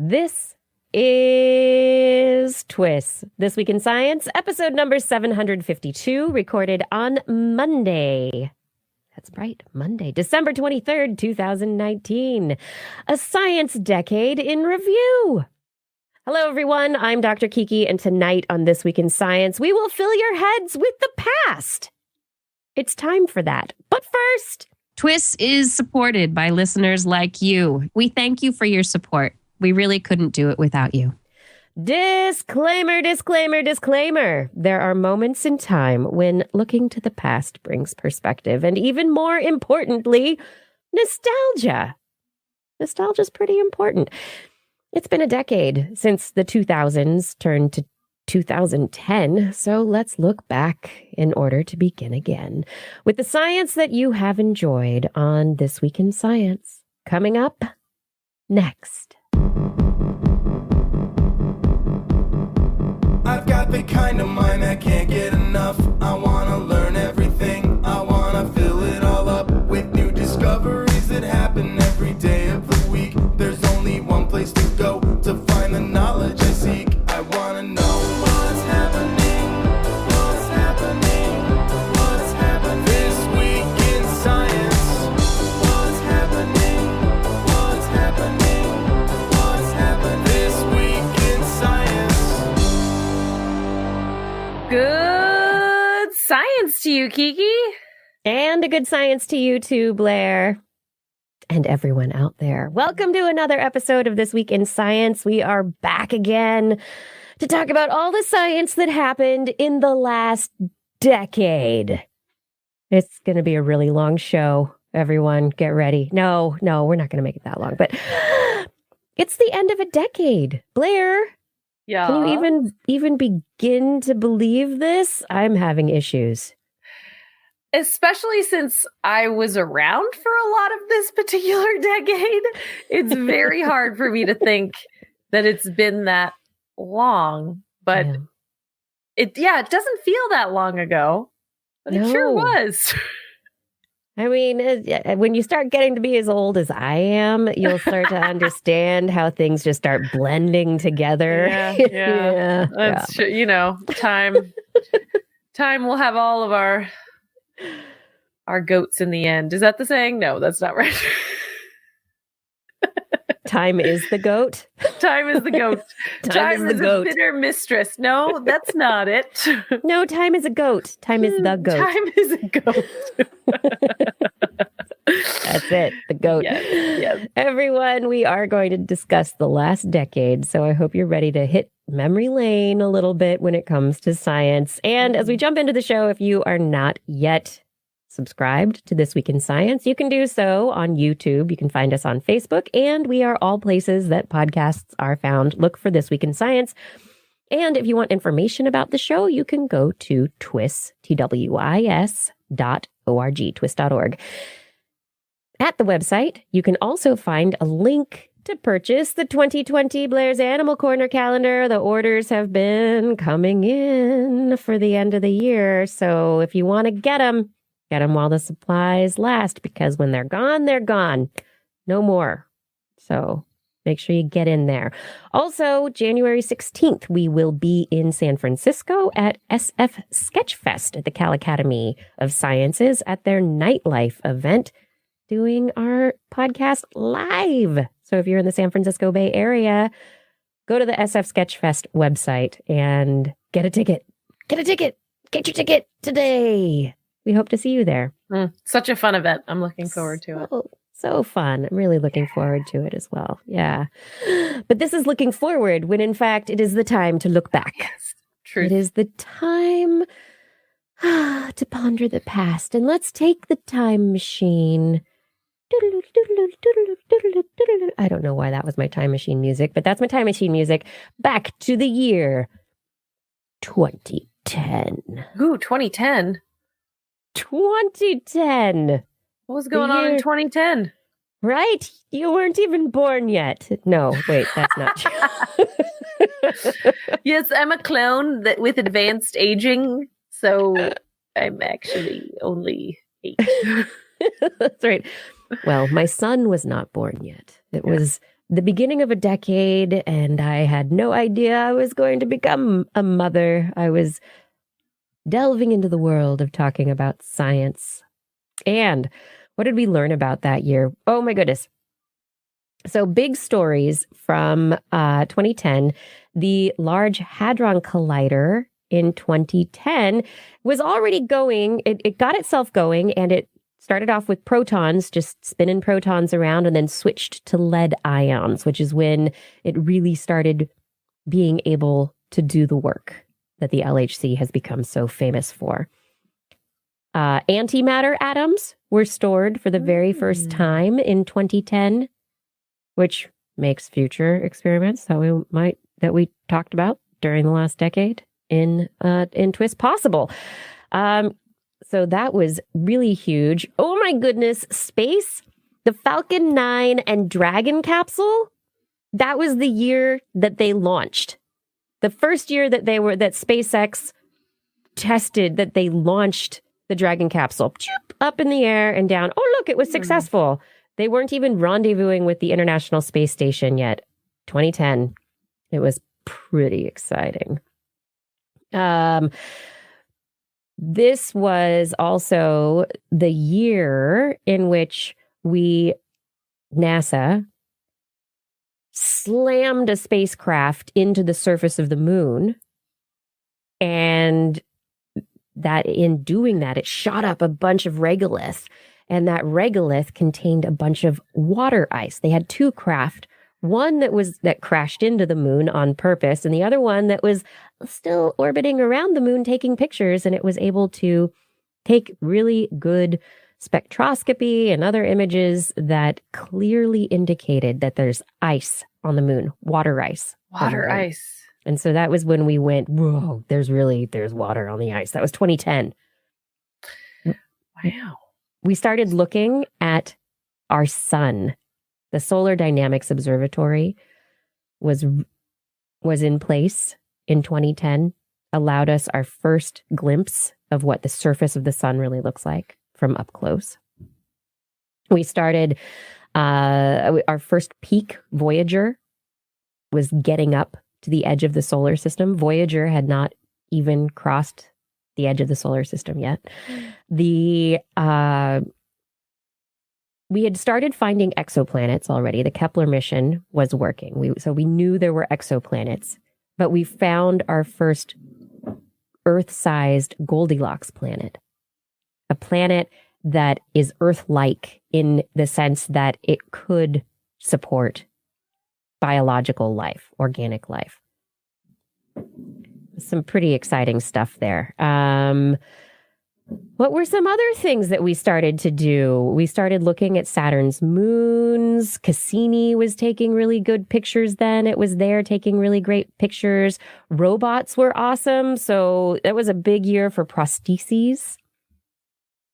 This is TWIS, This Week in Science, episode number 752, recorded on Monday. That's right, Monday, December 23rd, 2019. A science decade in review. Hello, everyone. I'm Dr. Kiki, and tonight on This Week in Science, we will fill your heads with the past. It's time for that. But first, TWIS is supported by listeners like you. We thank you for your support. We really couldn't do it without you. disclaimer, disclaimer, disclaimer. There are moments in time when looking to the past brings perspective, and even more importantly, nostalgia. Nostalgia's pretty important. It's been a decade since the 2000s turned to 2010, so let's look back in order to begin again with the science that you have enjoyed on This Week in Science. Coming up next. I've got the kind of mind that can't get enough. I want to learn everything. I want to fill it all up with new discoveries that happen every day of the week. There's only one place to go to find the knowledge I seek. I want to know what's happening. What's happening? What's happening this week in science? What's happening? What's happening? What's happening this week in science? Good science to you, Kiki. And a good science to you too, Blair. And everyone out there. Welcome to another episode of This Week in Science. We are back again to talk about all the science that happened in the last decade. It's going to be a really long show, everyone. Get ready. No, we're not going to make it that long, but it's the end of a decade. Blair, Yeah. can you even begin to believe this? I'm having issues. Especially since I was around for a lot of this particular decade. It's very hard for me to think that it's been that long. But it doesn't feel that long ago. But it sure No. was. I mean, when you start getting to be as old as I am, you'll start to understand how things just start blending together. Yeah. That's true. You know, time will have all of our goats in the end. Is that the saying? No, that's not right. Time is the goat. Time is the goat. Time is the goat. a bitter mistress. No, that's not it. No, time is a goat. Time is the goat. Time is a goat. That's it, the goat. Yes. Everyone, we are going to discuss the last decade, so I hope you're ready to hit memory lane a little bit when it comes to science. And as we jump into the show, if you are not yet subscribed to This Week in Science, you can do so on YouTube. You can find us on Facebook, and we are all places that podcasts are found. Look for This Week in Science. And if you want information about the show, you can go to TWIS, TWIS.org, TWIS.org. At the website, you can also find a link to purchase the 2020 Blair's Animal Corner calendar. The orders have been coming in for the end of the year. So if you want to get them while the supplies last, because when they're gone, they're gone. No more. So make sure you get in there. Also, January 16th, we will be in San Francisco at SF Sketchfest at the Cal Academy of Sciences at their Nightlife event, doing our podcast live. So if you're in the San Francisco Bay Area, go to the SF Sketchfest website and get a ticket. Get a ticket. Get your ticket today. We hope to see you there. Such a fun event. I'm looking forward to it. So fun. I'm really looking forward to it as well. Yeah. But this is looking forward when, in fact, it is the time to look back. Yes. True. It is the time to ponder the past. And let's take the time machine. I don't know why that was my time machine music, but that's my time machine music. Back to the year 2010. Ooh, 2010. 2010. What was going on in 2010? Right? You weren't even born yet. No, wait, that's not true. Yes, I'm a clone with advanced aging, so I'm actually only 8. That's right. Well, my son was not born yet. It was the beginning of a decade, and I had no idea I was going to become a mother. I was delving into the world of talking about science. And what did we learn about that year? Oh my goodness. So big stories from 2010. The Large Hadron Collider in 2010 was already going. It got itself going, and it started off with protons, just spinning protons around, and then switched to lead ions, which is when it really started being able to do the work that the LHC has become so famous for. Antimatter atoms were stored for the very first time in 2010, which makes future experiments that we talked about during the last decade in TWIS possible. So that was really huge. Oh my goodness, space, the Falcon 9 and Dragon capsule, that was the year that they launched. The first year that SpaceX tested, that they launched the Dragon capsule up in the air and down. Oh, look, it was successful. They weren't even rendezvousing with the International Space Station yet. 2010. It was pretty exciting. This was also the year in which NASA slammed a spacecraft into the surface of the moon, and that in doing that, it shot up a bunch of regolith, and that regolith contained a bunch of water ice. They had two craft, one that crashed into the moon on purpose, and the other one that was still orbiting around the moon taking pictures, and it was able to take really good spectroscopy and other images that clearly indicated that there's ice on the moon, water ice. Water ice. And so that was when we went, whoa, there's water on the ice. That was 2010. Wow. We started looking at our sun. The Solar Dynamics Observatory was in place in 2010, allowed us our first glimpse of what the surface of the sun really looks like from up close. We started, our first peak, Voyager, was getting up to the edge of the solar system. Voyager had not even crossed the edge of the solar system yet. We had started finding exoplanets already. The Kepler mission was working. So we knew there were exoplanets, but we found our first Earth-sized Goldilocks planet, a planet that is Earth-like in the sense that it could support biological life, organic life. Some pretty exciting stuff there. What were some other things that we started to do? We started looking at Saturn's moons. Cassini was taking really good pictures then. It was there taking really great pictures. Robots were awesome. So that was a big year for prostheses.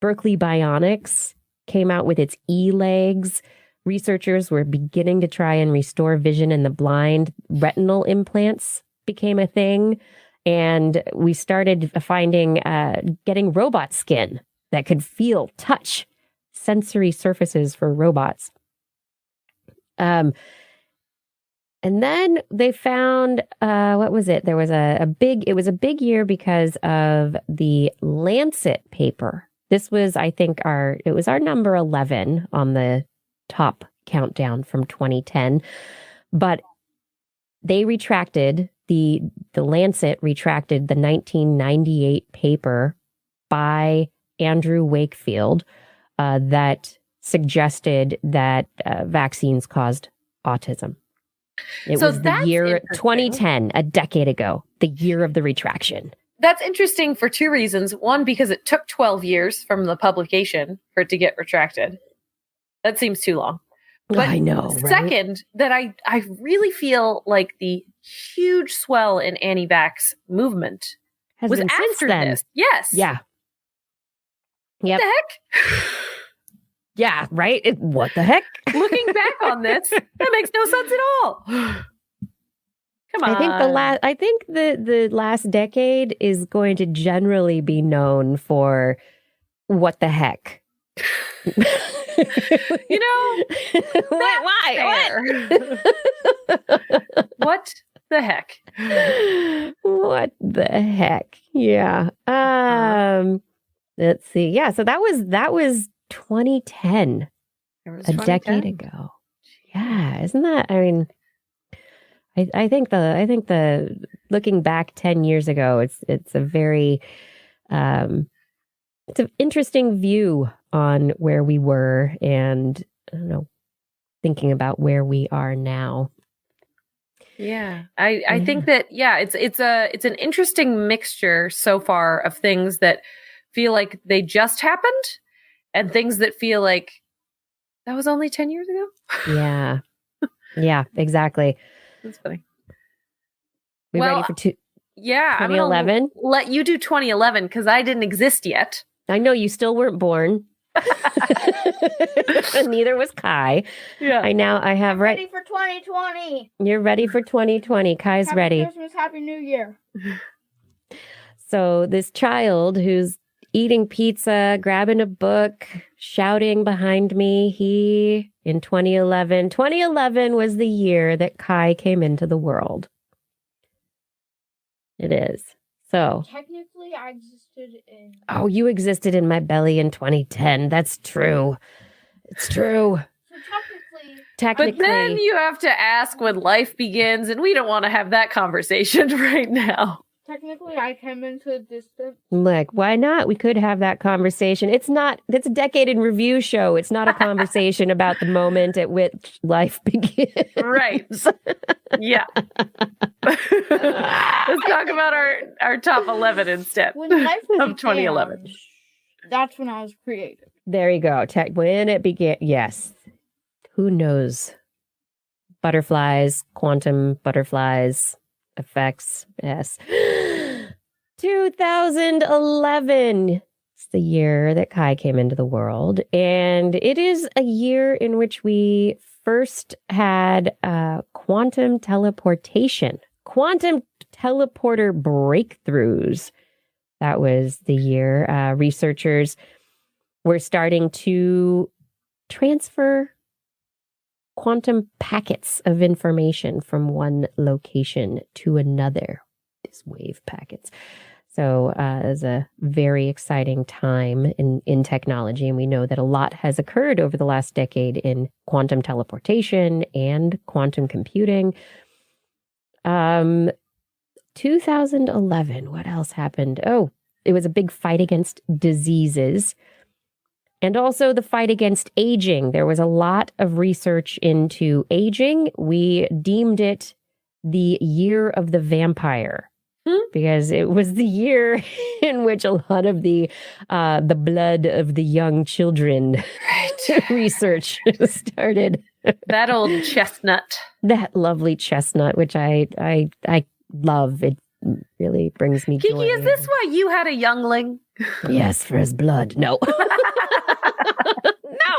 Berkeley Bionics came out with its e-legs. Researchers were beginning to try and restore vision in the blind. Retinal implants became a thing. And we started getting robot skin that could feel, touch, sensory surfaces for robots. And then they found, what was it? There was it was a big year because of the Lancet paper. This was, I think, our number 11 on the top countdown from 2010. But they retracted, the Lancet retracted the 1998 paper by Andrew Wakefield that suggested that vaccines caused autism. It was the year 2010, a decade ago, the year of the retraction. That's interesting for two reasons. One, because it took 12 years from the publication for it to get retracted. That seems too long. But I know. Second, that I really feel like the huge swell in anti-vax movement was after this. Yes. Yeah. Yep. What the heck? Yeah, right? What the heck? Looking back on this, that makes no sense at all. Come on. I think the last decade is going to generally be known for what the heck. You know, Why? What the heck? What the heck? Yeah. Let's see. Yeah, so that was 2010, It was a decade 2010. ago. Yeah, isn't that? I mean, I think the looking back 10 years ago, it's a very it's an interesting view on where we were, and I don't know, thinking about where we are now. Yeah. I think that it's an interesting mixture so far of things that feel like they just happened and things that feel like that was only 10 years ago. Yeah. Yeah, exactly. That's funny. We Well, ready for I'm gonna 2011? let you do 2011 because I didn't exist yet. I know you still weren't born. Neither was Kai. Yeah. I have I'm ready for 2020. You're ready for 2020. Kai's Happy ready. Christmas, Happy New Year. So this child who's eating pizza, grabbing a book, shouting behind me, he in 2011 was the year that Kai came into the world. It is. So, Technically, I existed in. oh, you existed in my belly in 2010. That's true. It's true. So technically. Technically. But then you have to ask when life begins, and we don't want to have that conversation right now. Technically, I came into existence. Look, why not? We could have that conversation. It's a decade in review show. It's not a conversation about the moment at which life begins. Right. Yeah. Let's talk about our top 11 instead When life of 2011. began, that's when I was created. There you go. When it began. Yes. Who knows? Butterflies, quantum butterflies, effects. Yes. 2011. It's the year that Kai came into the world. And it is a year in which we first had quantum teleportation, quantum teleporter breakthroughs. That was the year researchers were starting to transfer quantum packets of information from one location to another, these wave packets. So it was a very exciting time in technology. And we know that a lot has occurred over the last decade in quantum teleportation and quantum computing. 2011, what else happened? Oh, it was a big fight against diseases. And also the fight against aging. There was a lot of research into aging. We deemed it the year of the vampire because it was the year in which a lot of the blood of the young children research started. That old chestnut. That lovely chestnut, which I love. It really brings me Kiki, joy. is this why you had a youngling? Yes, for his blood. No.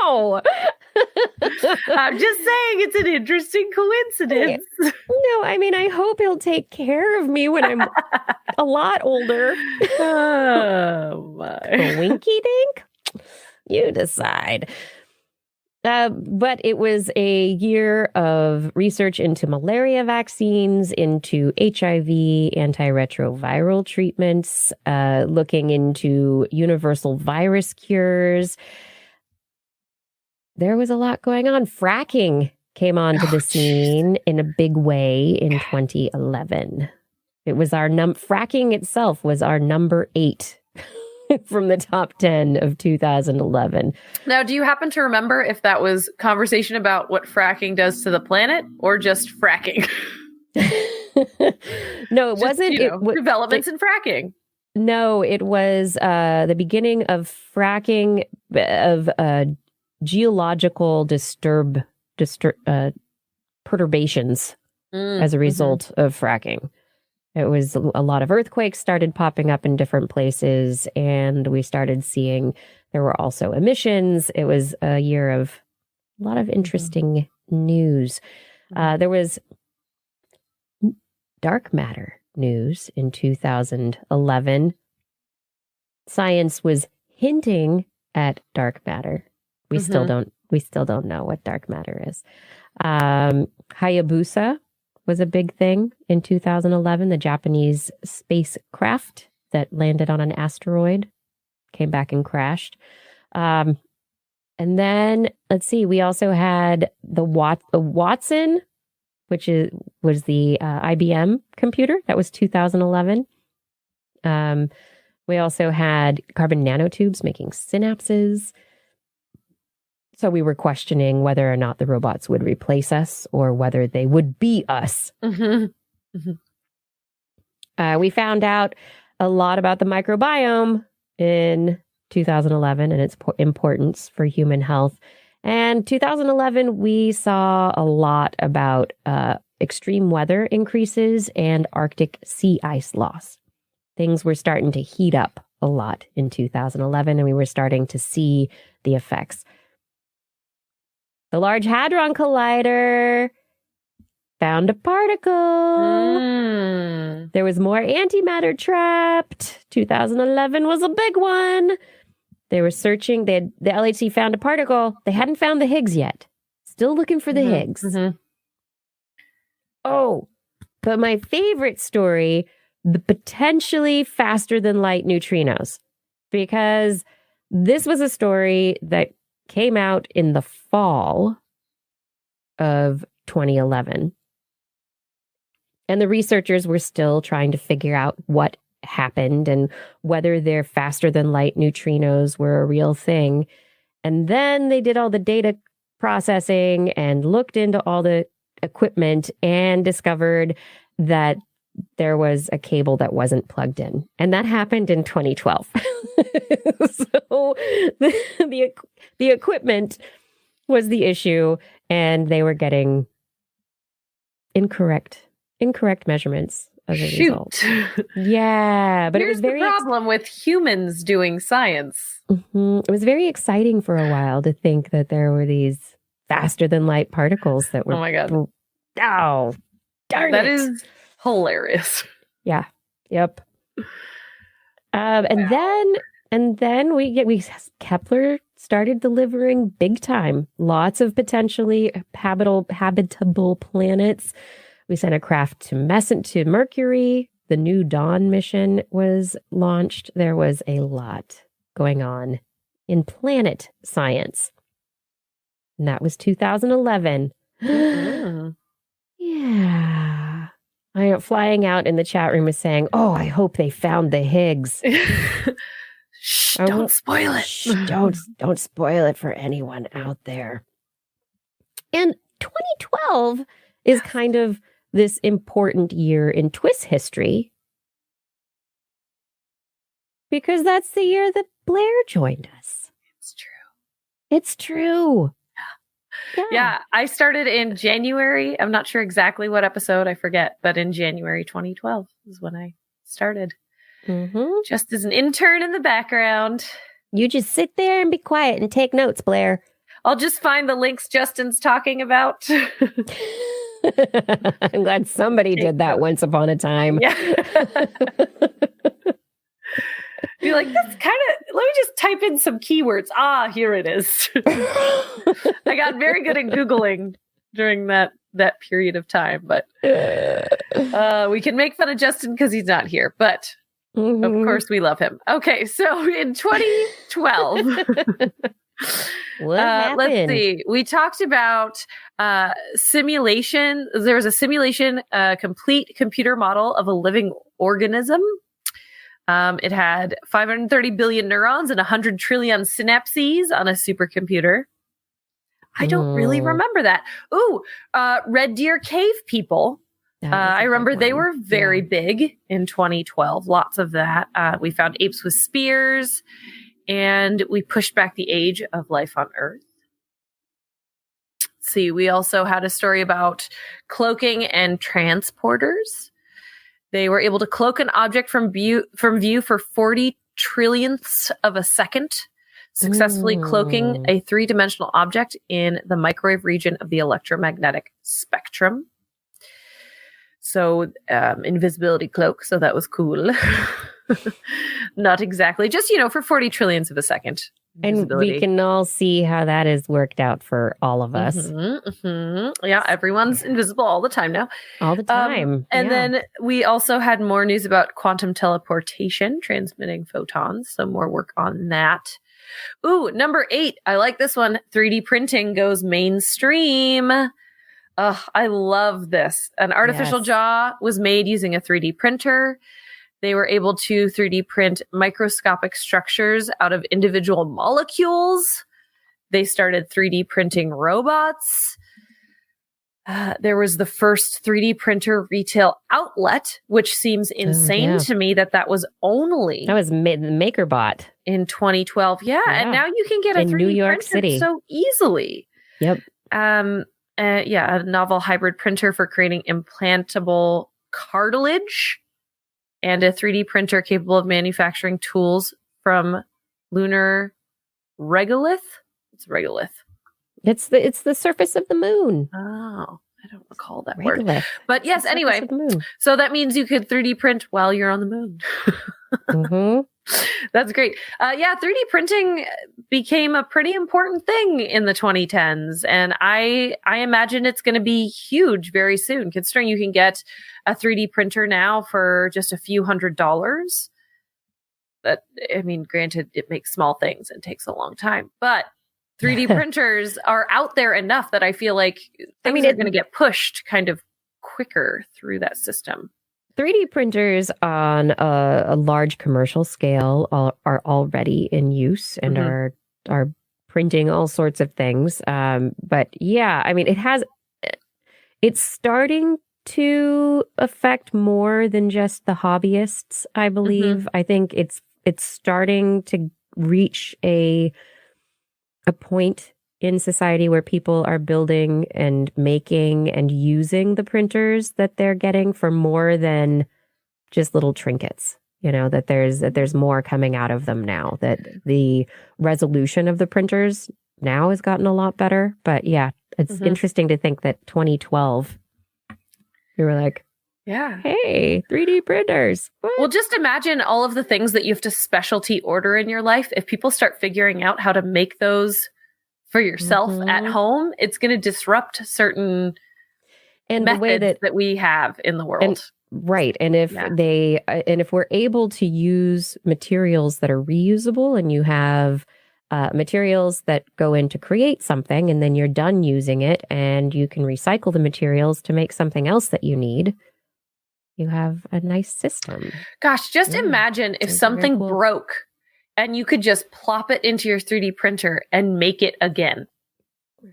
No. I'm just saying it's an interesting coincidence. No, I mean, I hope he'll take care of me when I'm a lot older. Oh, my. Winky dink? You decide. But it was a year of research into malaria vaccines, into HIV, antiretroviral treatments, looking into universal virus cures. There was a lot going on. Fracking came onto the scene in a big way in 2011. It was fracking itself was our number 8 from the top 10 of 2011. Now, do you happen to remember if that was conversation about what fracking does to the planet or just fracking? No, it wasn't. Developments in fracking. No, it was the beginning of fracking of geological perturbations as a result of fracking. It was a lot of earthquakes started popping up in different places, and we started seeing there were also emissions. It was a year of a lot of interesting news. There was dark matter news in 2011. Science was hinting at dark matter, We still don't know what dark matter is. Hayabusa was a big thing in 2011. The Japanese spacecraft that landed on an asteroid came back and crashed. And then let's see, we also had the Watson, which was the IBM computer. That was 2011. We also had carbon nanotubes making synapses. So we were questioning whether or not the robots would replace us or whether they would be us. We found out a lot about the microbiome in 2011 and its importance for human health. And 2011, we saw a lot about extreme weather increases and Arctic sea ice loss. Things were starting to heat up a lot in 2011, and we were starting to see the effects. The Large Hadron Collider found a particle. There was more antimatter trapped. 2011 was a big one. They were searching. The LHC found a particle. They hadn't found the Higgs yet. Still looking for the Higgs. Oh, but my favorite story, the potentially faster than light neutrinos, because this was a story that came out in the fall of 2011. And the researchers were still trying to figure out what happened and whether their faster than light neutrinos were a real thing. And then they did all the data processing and looked into all the equipment and discovered that there was a cable that wasn't plugged in. And that happened in 2012. So the equipment was the issue, and they were getting incorrect measurements as a result. Yeah, but Here's it was very the problem with humans doing science. It was very exciting for a while to think that there were these faster than light particles that were. Oh my God. Oh, darn That it. is hilarious. Yeah. Yep. And then we Kepler started delivering big time. Lots of potentially habitable planets. We sent a craft to Mercury. The New Dawn mission was launched. There was a lot going on in planet science. And that was 2011. Yeah. Flying out in the chat room was saying, "Oh, I hope they found the Higgs." Shh, don't spoil it. Shh, don't spoil it for anyone out there. And 2012 is kind of this important year in TWIS history because that's the year that Blair joined us. It's true. It's true. Yeah, I started in January. I'm not sure exactly what episode, I forget, but in January 2012 is when I started. Just as an intern in the background. You just sit there and be quiet and take notes, Blair. I'll just find the links Justin's talking about. I'm glad somebody did that once upon a time. Yeah. Be like, this kind of, let me just type in some keywords. Ah, here it is. I got very good at Googling during that period of time, but we can make fun of Justin because he's not here, but of course we love him. Okay, so in 2012, what happened? let's see. We talked about simulation. There was a simulation, complete computer model of a living organism. It had 530 billion neurons and 100 trillion synapses on a supercomputer. I don't really remember that. Ooh, Red Deer Cave people. I remember they were very big in 2012. Lots of that. We found apes with spears, and we pushed back the age of life on Earth. Let's see, we also had a story about cloaking and transporters. They were able to cloak an object from view for 40 trillionths of a second, successfully cloaking a three-dimensional object in the microwave region of the electromagnetic spectrum. So, invisibility cloak. So that was cool. Not exactly, just, for 40 trillionths of a second. And visibility. we can all see how that has worked out for all of us Yeah, everyone's invisible all the time now. all the time. And Yeah. then we also had more news about quantum teleportation, transmitting photons. So more work on that. Ooh, number 8. I like this one. 3D printing goes mainstream. I love this. An artificial Yes. jaw was made using a 3D printer. They were able to 3D print microscopic structures out of individual molecules. They started 3D printing robots. There was the first 3D printer retail outlet, which seems insane yeah. to me that was only That was the MakerBot. in 2012. Yeah, Yeah. and now you can get a In 3D New York printer City. so easily. Yep. A novel hybrid printer for creating implantable cartilage, and a 3D printer capable of manufacturing tools from lunar regolith. It's regolith. It's the surface of the moon. Oh, I don't recall that word. Regolith. But yes, The surface anyway, of the moon. so that means you could 3D print while you're on the moon. Mhm. That's great. 3D printing became a pretty important thing in the 2010s, and I imagine it's going to be huge very soon, considering you can get a 3D printer now for just a few $100s. But I mean, granted, it makes small things and takes a long time, but 3D printers are out there enough that I feel like things are going to get pushed kind of quicker through that system. 3D printers on a large commercial scale are already in use and are printing all sorts of things. But yeah, I mean, it's starting to affect more than just the hobbyists, I believe. I think it's starting to reach a point in society where people are building and making and using the printers that they're getting for more than just little trinkets. You know, that there's more coming out of them now, that the resolution of the printers now has gotten a lot better. But yeah, it's interesting to think that 2012, we were like, yeah, hey, 3D printers. What? Well, just imagine all of the things that you have to specialty order in your life. If people start figuring out how to make those for yourself at home, it's going to disrupt certain and methods the way that we have in the world. Right. And if if we're able to use materials that are reusable, and you have materials that go in to create something, and then you're done using it and you can recycle the materials to make something else that you need, you have a nice system. Gosh, just imagine if something cool. broke and you could just plop it into your 3D printer and make it again.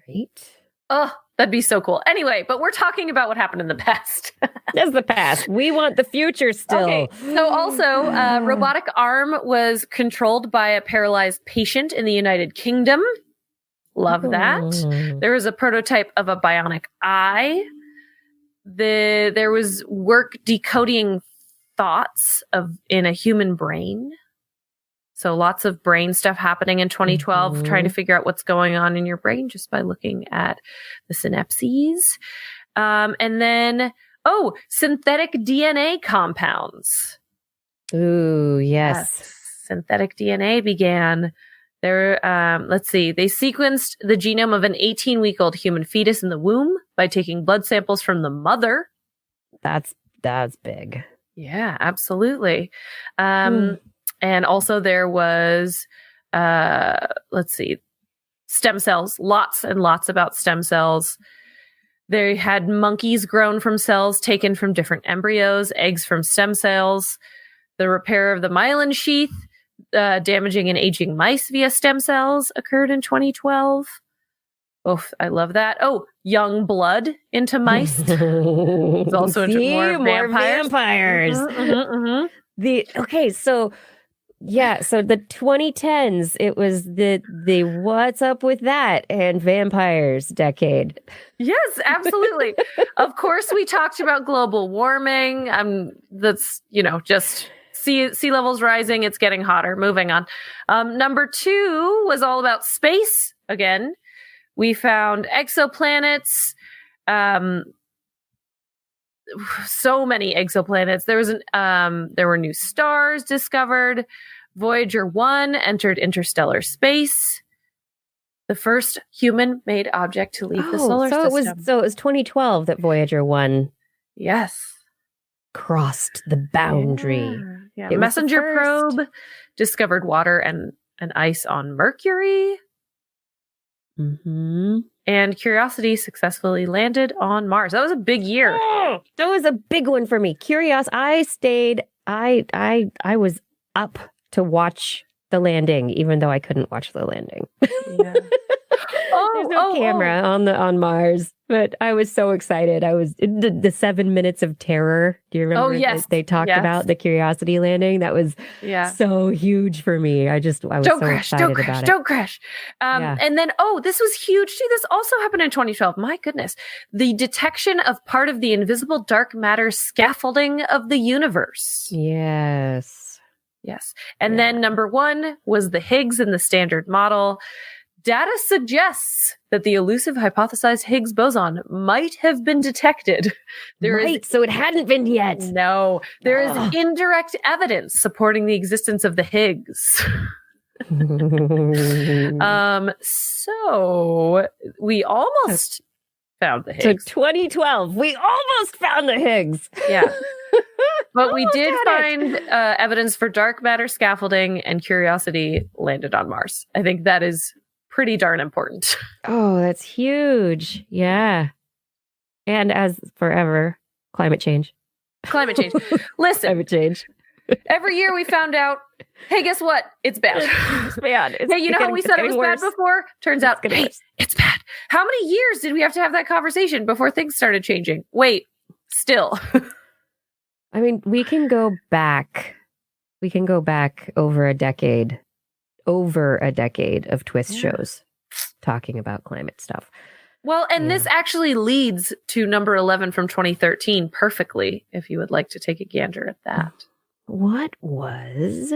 Right. Oh, that'd be so cool. Anyway, but we're talking about what happened in the past. That's the past. We want the future still. Okay. So also, robotic arm was controlled by a paralyzed patient in the United Kingdom. Love that. There was a prototype of a bionic eye. There was work decoding thoughts in a human brain. So lots of brain stuff happening in 2012, trying to figure out what's going on in your brain just by looking at the synapses. And then, synthetic DNA compounds. Ooh, yes. Synthetic DNA began. They sequenced the genome of an 18-week-old human fetus in the womb by taking blood samples from the mother. That's big. Yeah, absolutely. And also there was, stem cells, lots and lots about stem cells. They had monkeys grown from cells taken from different embryos, eggs from stem cells, the repair of the myelin sheath, damaging and aging mice via stem cells occurred in 2012. Oh, I love that. Oh, young blood into mice. It's also into more vampires. So the 2010s, it was the what's up with that and vampires decade. Yes, absolutely. Of course, we talked about global warming. That's, just sea levels rising. It's getting hotter. Moving on. Number 2 was all about space. Again, we found exoplanets. So many exoplanets. There were new stars discovered. Voyager 1 entered interstellar space. The first human-made object to leave the solar system. It was 2012 that Voyager 1 Yes. crossed the boundary. Yeah. It was the Messenger first. probe discovered water and ice on Mercury. Mm-hmm. And Curiosity successfully landed on Mars. That was a big year. Oh, that was a big one for me. I was up to watch the landing, even though I couldn't watch the landing. Yeah. There's no camera on Mars, but I was so excited. I was the 7 minutes of terror. Do you remember? Yes. They talked about the Curiosity landing. That was so huge for me. I was don't so crash, excited don't crash, about it. don't crash. And then, this was huge too. This also happened in 2012. My goodness. The detection of part of the invisible dark matter scaffolding of the universe. Yes. And then number 1 was the Higgs in the Standard Model. Data suggests that the elusive hypothesized Higgs boson might have been detected. So it hadn't been yet. No, there is indirect evidence supporting the existence of the Higgs. So we almost found the Higgs. So 2012, we almost found the Higgs. Yeah. But we did find evidence for dark matter scaffolding, and Curiosity landed on Mars. I think that is pretty darn important. Oh, that's huge. Yeah. And as forever, climate change. Listen, Climate change. every year we found out, hey, guess what? It's bad. It's bad. Hey, you know how we said it was bad before? Turns out, hey, it's bad. How many years did we have to have that conversation before things started changing? Wait, still. I mean, we can go back over a decade of TWIS shows talking about climate stuff. Well, and this actually leads to number 11 from 2013 perfectly, if you would like to take a gander at that. What was?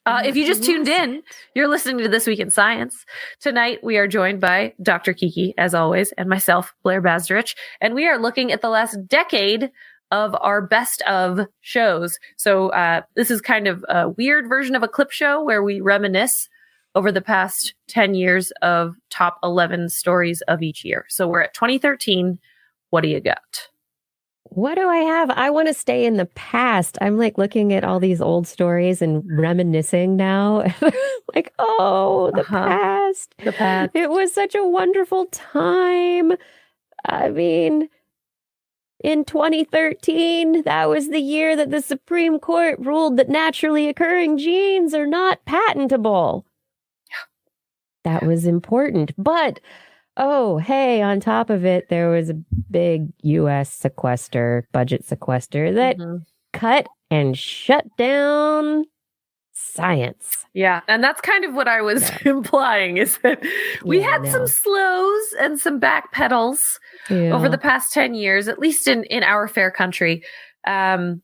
If you just tuned in, you're listening to This Week in Science. Tonight, we are joined by Dr. Kiki, as always, and myself, Blair Bazdrich, and we are looking at the last decade of our best of shows. So this is kind of a weird version of a clip show where we reminisce over the past 10 years of top 11 stories of each year. So we're at 2013. What do you got? What do I have? I want to stay in the past. I'm like looking at all these old stories and reminiscing now. Like, the past. The past. It was such a wonderful time. I mean, in 2013, that was the year that the Supreme Court ruled that naturally occurring genes are not patentable. That was important. But, on top of it, there was a big U.S. budget sequester that cut and shut down science. Yeah, and that's kind of what I was implying, is that we had some slows and some backpedals over the past 10 years, at least in our fair country. I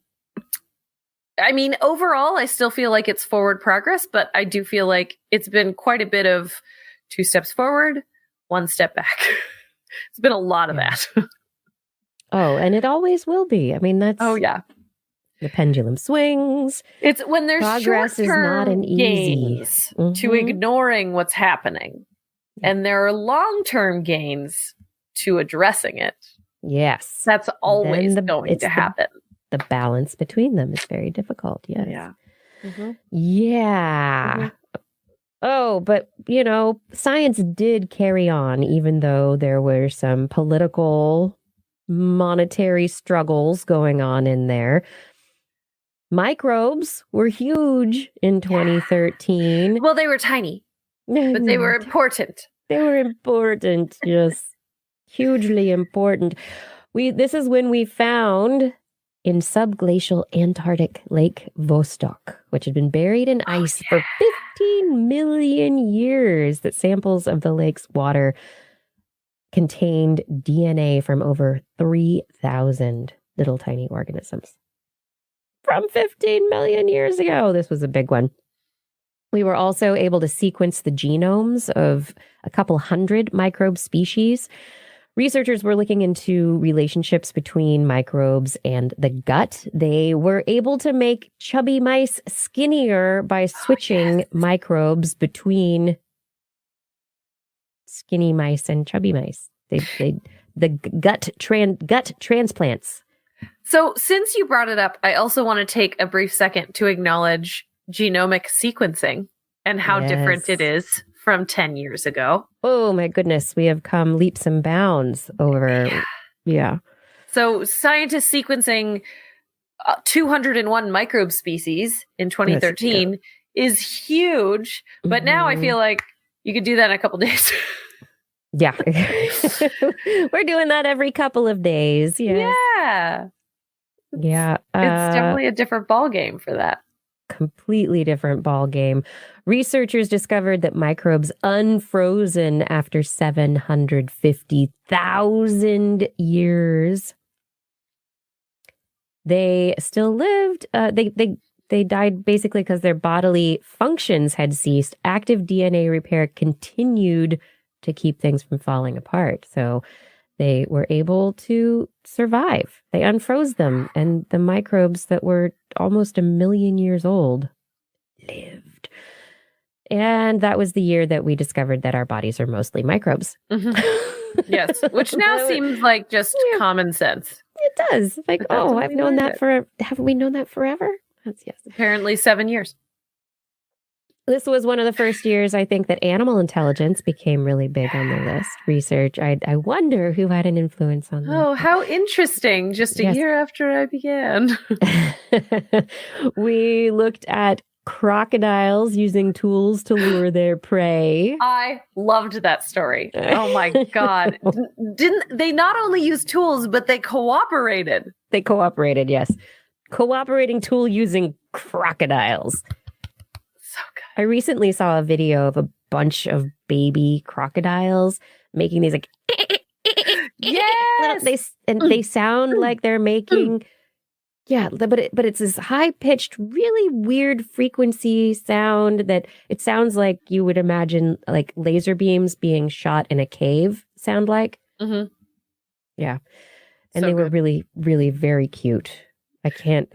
mean, overall, I still feel like it's forward progress, but I do feel like it's been quite a bit of 2 steps forward, 1 step back. It's been a lot of that. And it always will be. I mean, that's... Oh, yeah. The pendulum swings. It's when there's progress is not an easy gains to ignoring what's happening. And there are long-term gains to addressing it. Yes. That's always going to happen. The balance between them is very difficult. Yes. Yeah. Yeah. But, science did carry on, even though there were some political, monetary struggles going on in there. Microbes were huge in 2013. Well, they were tiny, but they were important. They were important, yes. Hugely important. This is when we found in subglacial Antarctic Lake Vostok, which had been buried in ice for 15 million years, that samples of the lake's water contained DNA from over 3,000 little tiny organisms. From 15 million years ago. This was a big one. We were also able to sequence the genomes of a couple hundred microbe species Researchers were looking into relationships between microbes and the gut. They were able to make chubby mice skinnier by switching microbes between skinny mice and chubby mice. The gut transplants. So since you brought it up, I also want to take a brief second to acknowledge genomic sequencing and how different it is from 10 years ago. Oh my goodness, we have come leaps and bounds over. Yeah. So scientists sequencing 201 microbe species in 2013 is huge, but now I feel like you could do that in a couple days. Yeah. We're doing that every couple of days. Yes. Yeah. Yeah. It's definitely a different ball game for that. Completely different ball game. Researchers discovered that microbes unfrozen after 750,000 years, they still lived. They died basically because their bodily functions had ceased. Active DNA repair continued to keep things from falling apart. So they were able to survive. They unfroze them, and the microbes that were almost 1 million years old lived. And that was the year that we discovered that our bodies are mostly microbes. Yes, which now seems like just common sense. It does. Like, oh, I've known that haven't we known that forever? That's yes. Apparently 7 years. This was one of the first years, I think, that animal intelligence became really big on the list. Research. I wonder who had an influence on that. Oh, how interesting. Just a year after I began. We looked at crocodiles using tools to lure their prey. I loved that story. Oh my God. Didn't they not only use tools, but they cooperated? They cooperated, yes. Cooperating tool using crocodiles. So good. I recently saw a video of a bunch of baby crocodiles making these like yes, they sound like they're making but it's this high pitched, really weird frequency sound that it sounds like you would imagine like laser beams being shot in a cave sound like. Mm-hmm. Yeah, and So they were good. really, really very cute. I can't.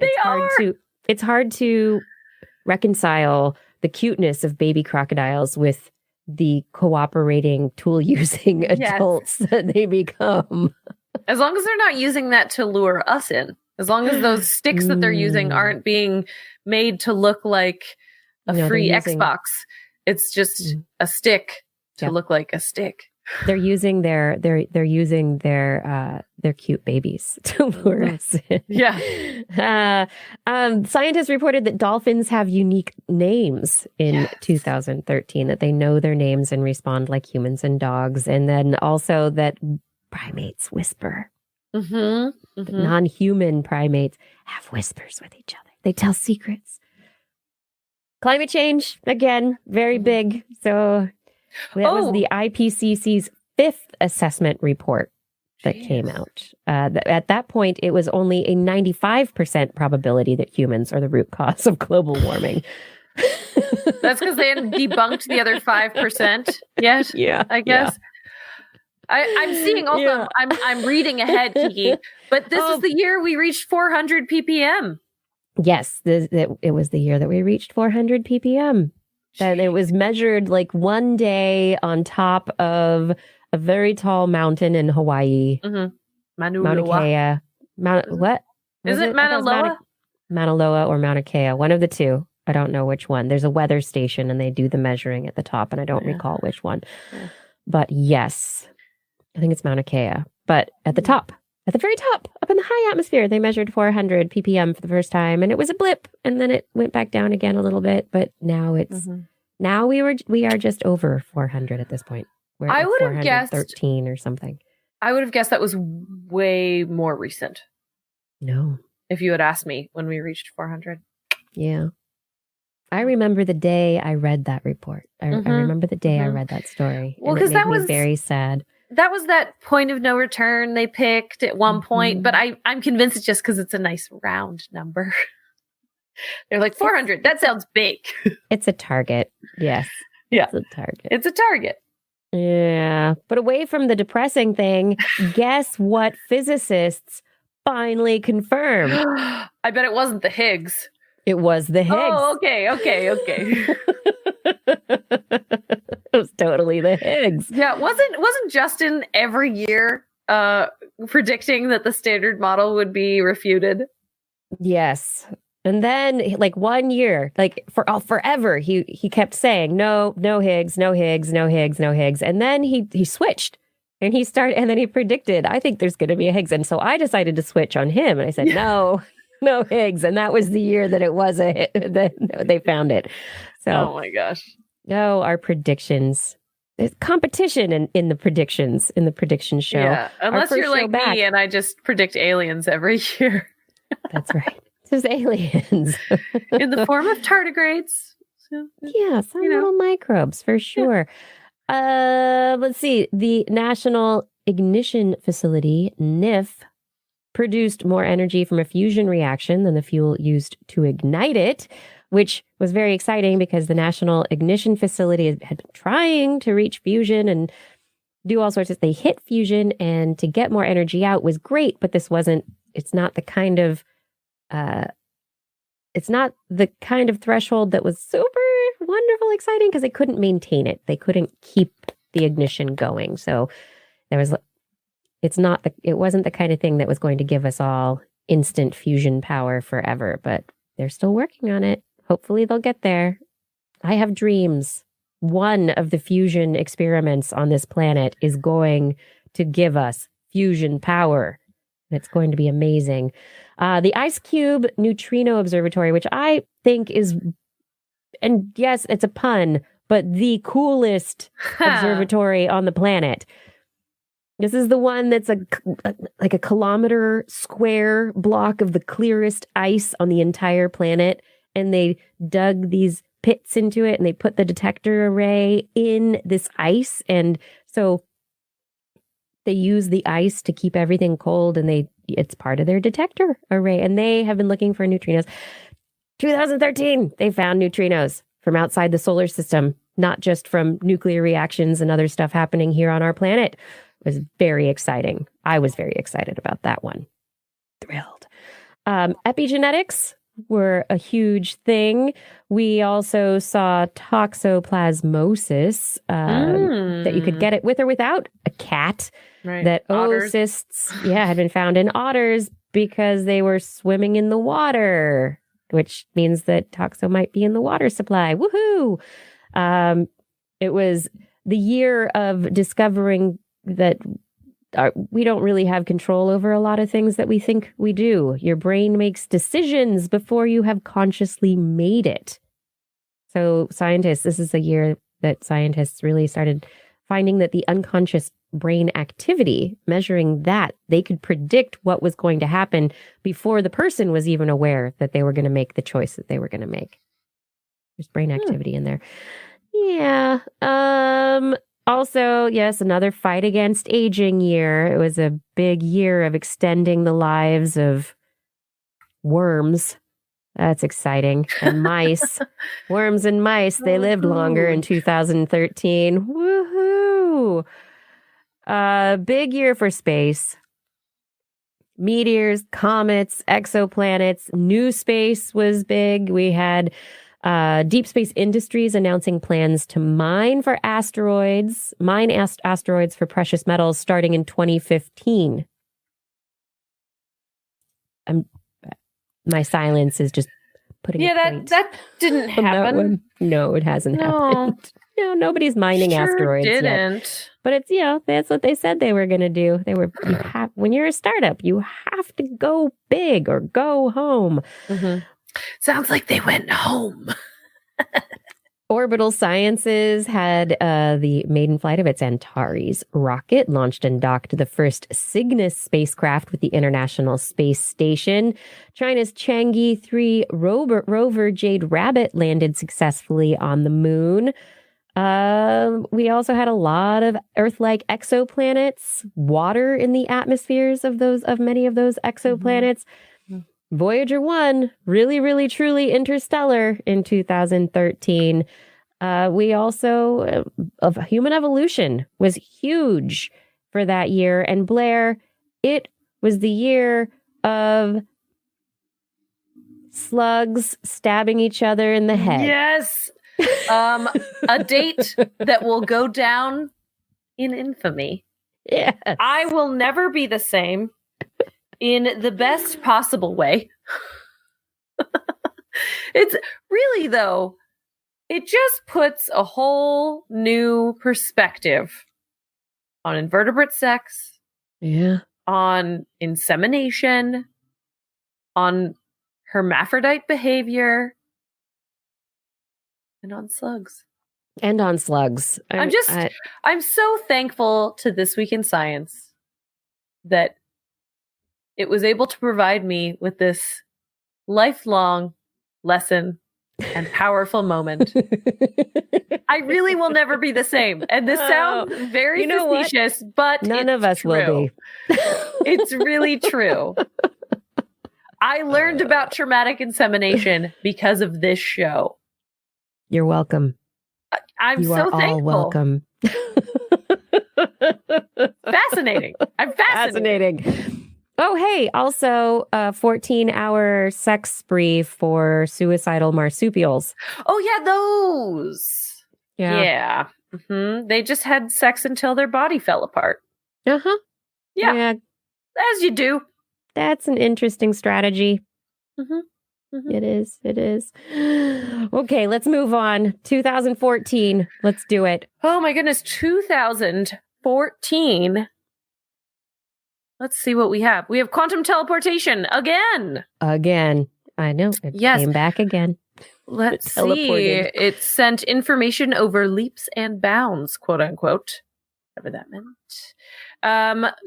It's hard to reconcile the cuteness of baby crocodiles with the cooperating tool using adults that they become. As long as they're not using that to lure us in. As long as those sticks that they're using aren't being made to look like a free Xbox. It's just a stick to look like a stick. They're using their cute babies to lure us in. Yeah. Scientists reported that dolphins have unique names in 2013, that they know their names and respond like humans and dogs. And then also that primates whisper. Mm-hmm. Mm-hmm. Non-human primates have whispers with each other. They tell secrets. Climate change, again, very big. So that was the IPCC's 5th assessment report that came out. At that point, it was only a 95% probability that humans are the root cause of global warming. That's because they hadn't debunked the other 5% yet. Yeah, I guess. I'm seeing also. Yeah. I'm reading ahead, Kiki. But this is the year we reached 400 ppm. Yes, it was the year that we reached 400 ppm. That it was measured like one day on top of a very tall mountain in Hawaii. Mm-hmm. Mauna Kea. What? Is it Mauna Loa? Mauna Loa or Mauna Kea. One of the two. I don't know which one. There's a weather station and they do the measuring at the top, and I don't recall which one. Yeah. But yes, I think it's Mauna Kea. But at the top, at the very top, up in the high atmosphere, they measured 400 ppm for the first time, and it was a blip, and then it went back down again a little bit. But now it's now we are just over 400 at this point. We're I at would have guessed 13 or something. I would have guessed that was way more recent. No. If you had asked me when we reached 400. Yeah. I remember the day I read that report. I remember the day I read that story. Well, because that was very sad. That was that point of no return they picked at one point, but I'm convinced it's just because it's a nice round number. They're like 400. That sounds big. It's a target. Yes. Yeah. It's a target. It's a target. Yeah. But away from the depressing thing, guess what physicists finally confirmed? I bet it wasn't the Higgs. It was the Higgs. Oh, okay. It was totally the Higgs. Yeah, wasn't Justin every year predicting that the standard model would be refuted? Yes. And then like 1 year, like forever, he kept saying, no Higgs, no Higgs, no Higgs, no Higgs. And then he switched and and then he predicted, I think there's going to be a Higgs. And so I decided to switch on him. And I said, no Higgs. And that was the year that it was that they found it. So, Oh my gosh. no, our predictions. There's competition in the prediction show. Yeah, unless first you're like show back. me and I just predict aliens every year That's right. There's aliens. in the form of tardigrades. So, Yeah, some You know. little microbes for sure. Let's see. The National Ignition Facility, NIF, produced more energy from a fusion reaction than the fuel used to ignite it, which was very exciting because the National Ignition Facility had been trying to reach fusion and do all sorts of. They hit fusion, and to get more energy out was great, but it's not the kind of threshold that was super wonderful, exciting, because they couldn't maintain it. They couldn't keep the ignition going. So it wasn't the kind of thing that was going to give us all instant fusion power forever, but they're still working on it. Hopefully they'll get there. I have dreams. One of the fusion experiments on this planet is going to give us fusion power. It's going to be amazing. The Ice Cube Neutrino Observatory, which I think is, and yes, it's a pun, but the coolest observatory on the planet. This is the one that's like a kilometer square block of the clearest ice on the entire planet. And they dug these pits into it and they put the detector array in this ice. And so they use the ice to keep everything cold, and it's part of their detector array. And they have been looking for neutrinos. 2013, they found neutrinos from outside the solar system, not just from nuclear reactions and other stuff happening here on our planet. It was very exciting. I was very excited about that one. Thrilled. Epigenetics were a huge thing. We also saw toxoplasmosis, that you could get it with or without a cat. Right. That Otters. oocysts, had been found in otters because they were swimming in the water, which means that toxo might be in the water supply. Woohoo! It was the year of discovering that we don't really have control over a lot of things that we think we do. Your brain makes decisions before you have consciously made it. So this is a year that scientists really started finding that the unconscious brain activity, measuring that, they could predict what was going to happen before the person was even aware that they were going to make the choice that they were going to make. There's brain activity in there. Yeah. Also, yes, another fight against aging year. It was a big year of extending the lives of worms. That's exciting. And mice. Worms and mice, they lived longer in 2013. Woohoo! Big year for space. Meteors, comets, exoplanets, new space was big. We had Deep Space Industries announcing plans to mine asteroids for precious metals starting in 2015. My silence is just putting a point that didn't on that happen. one. No, it hasn't happened. No, nobody's mining asteroids yet. Didn't. But it's, that's what they said they were going to do. When you're a startup, you have to go big or go home. Mm-hmm. Sounds like they went home. Orbital Sciences had the maiden flight of its Antares rocket, launched and docked the first Cygnus spacecraft with the International Space Station. China's Chang'e 3 rover Jade Rabbit landed successfully on the moon. We also had a lot of Earth-like exoplanets, water in the atmospheres of many of those exoplanets. Mm-hmm. Voyager 1, really, really, truly interstellar in 2013. We also, of human evolution was huge for that year. And Blair, it was the year of slugs stabbing each other in the head. Yes. A date that will go down in infamy. Yes. I will never be the same in the best possible way. It's really, though, it just puts a whole new perspective on invertebrate sex, Yeah. on insemination, on hermaphrodite behavior, and on slugs. And on slugs. I'm so thankful to This Week in Science that it was able to provide me with this lifelong lesson and powerful moment. I really will never be the same. And this sounds very facetious, but none of us true. will be. It's really true. I learned about traumatic insemination because of this show. You're welcome. I'm you so are thankful. all welcome. Fascinating. I'm fascinating. Oh, hey, also a 14-hour sex spree for suicidal marsupials. Oh, yeah, those. Yeah. Mm-hmm. They just had sex until their body fell apart. Uh-huh. Yeah. As you do. That's an interesting strategy. Mm-hmm. Mm-hmm. It is. It is. Okay, let's move on. 2014. Let's do it. Oh, my goodness. 2014. Let's see what we have. We have quantum teleportation again. Again. I know. It came back again. Let's see. It sent information over leaps and bounds, quote unquote. Whatever that meant.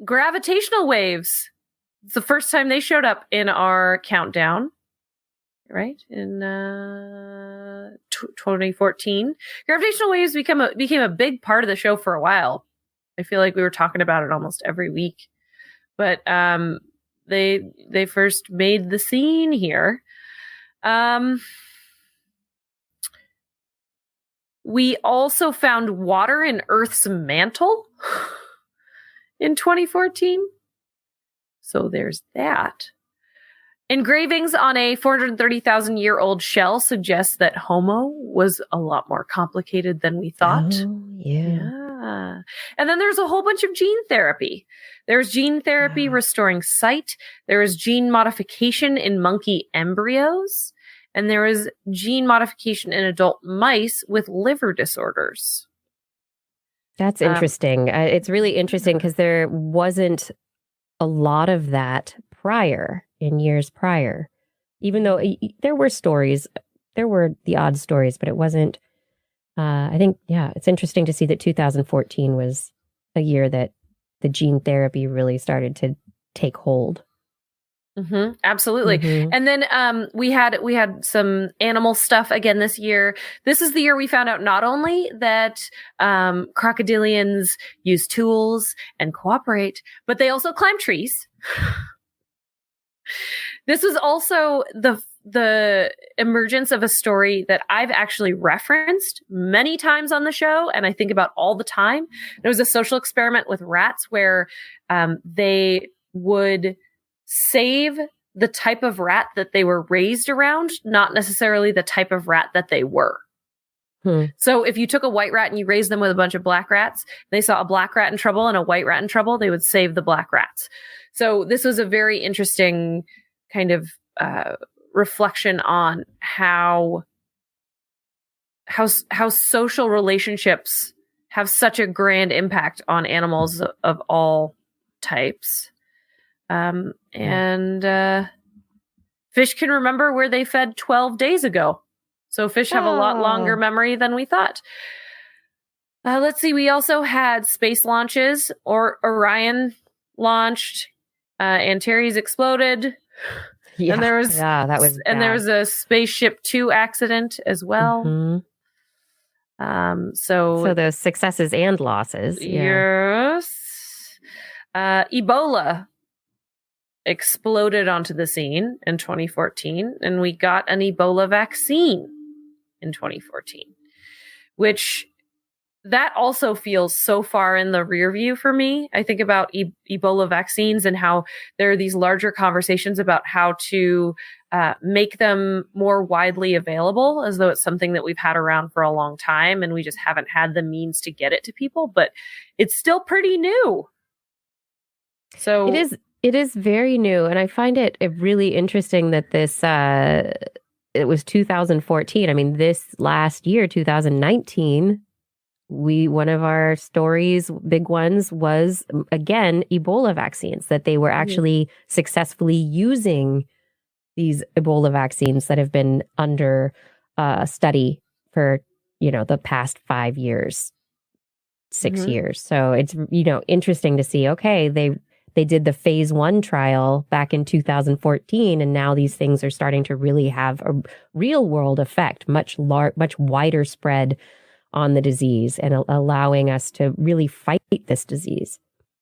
Gravitational waves. It's the first time they showed up in our countdown. Right? In 2014. Gravitational waves became a big part of the show for a while. I feel like we were talking about it almost every week. But they first made the scene here. We also found water in Earth's mantle in 2014. So there's that. Engravings on a 430,000-year-old shell suggest that Homo was a lot more complicated than we thought. Oh, yeah. And then there's a whole bunch of gene therapy. There's gene therapy restoring sight. There is gene modification in monkey embryos. And there is gene modification in adult mice with liver disorders. That's interesting. It's really interesting because there wasn't a lot of that in years prior. Even though there were stories, there were the odd stories, but it wasn't. I think, it's interesting to see that 2014 was a year that the gene therapy really started to take hold. Mm-hmm, absolutely. Mm-hmm. And then we had some animal stuff again this year. This is the year we found out not only that crocodilians use tools and cooperate, but they also climb trees. This was also the emergence of a story that I've actually referenced many times on the show, and I think about all the time. It was a social experiment with rats where they would save the type of rat that they were raised around, not necessarily the type of rat that they were. So if you took a white rat and you raised them with a bunch of black rats, they saw a black rat in trouble and a white rat in trouble, they would save the black rats. So this was a very interesting kind of reflection on how social relationships have such a grand impact on animals of all types. And fish can remember where they fed 12 days ago. So fish have a lot longer memory than we thought. Let's see. We also had space launches, or Orion launched, Antares exploded. Yeah, and there was that was bad. there was a Spaceship Two accident as well. Mm-hmm. So those successes and losses. Yes. Ebola exploded onto the scene in 2014, and we got an Ebola vaccine in 2014. which that also feels so far in the rear view for me. I think about Ebola vaccines and how there are these larger conversations about how to make them more widely available, as though it's something that we've had around for a long time and we just haven't had the means to get it to people, but it's still pretty new. So it is very new. And I find it really interesting that this, it was 2014. I mean, this last year, 2019, one of our stories, big ones, was again Ebola vaccines, that they were actually successfully using these Ebola vaccines that have been under study for the past 5 years, 6 years. So it's interesting to see. Okay, they did the phase 1 trial back in 2014, and now these things are starting to really have a real world effect, much wider spread on the disease and allowing us to really fight this disease.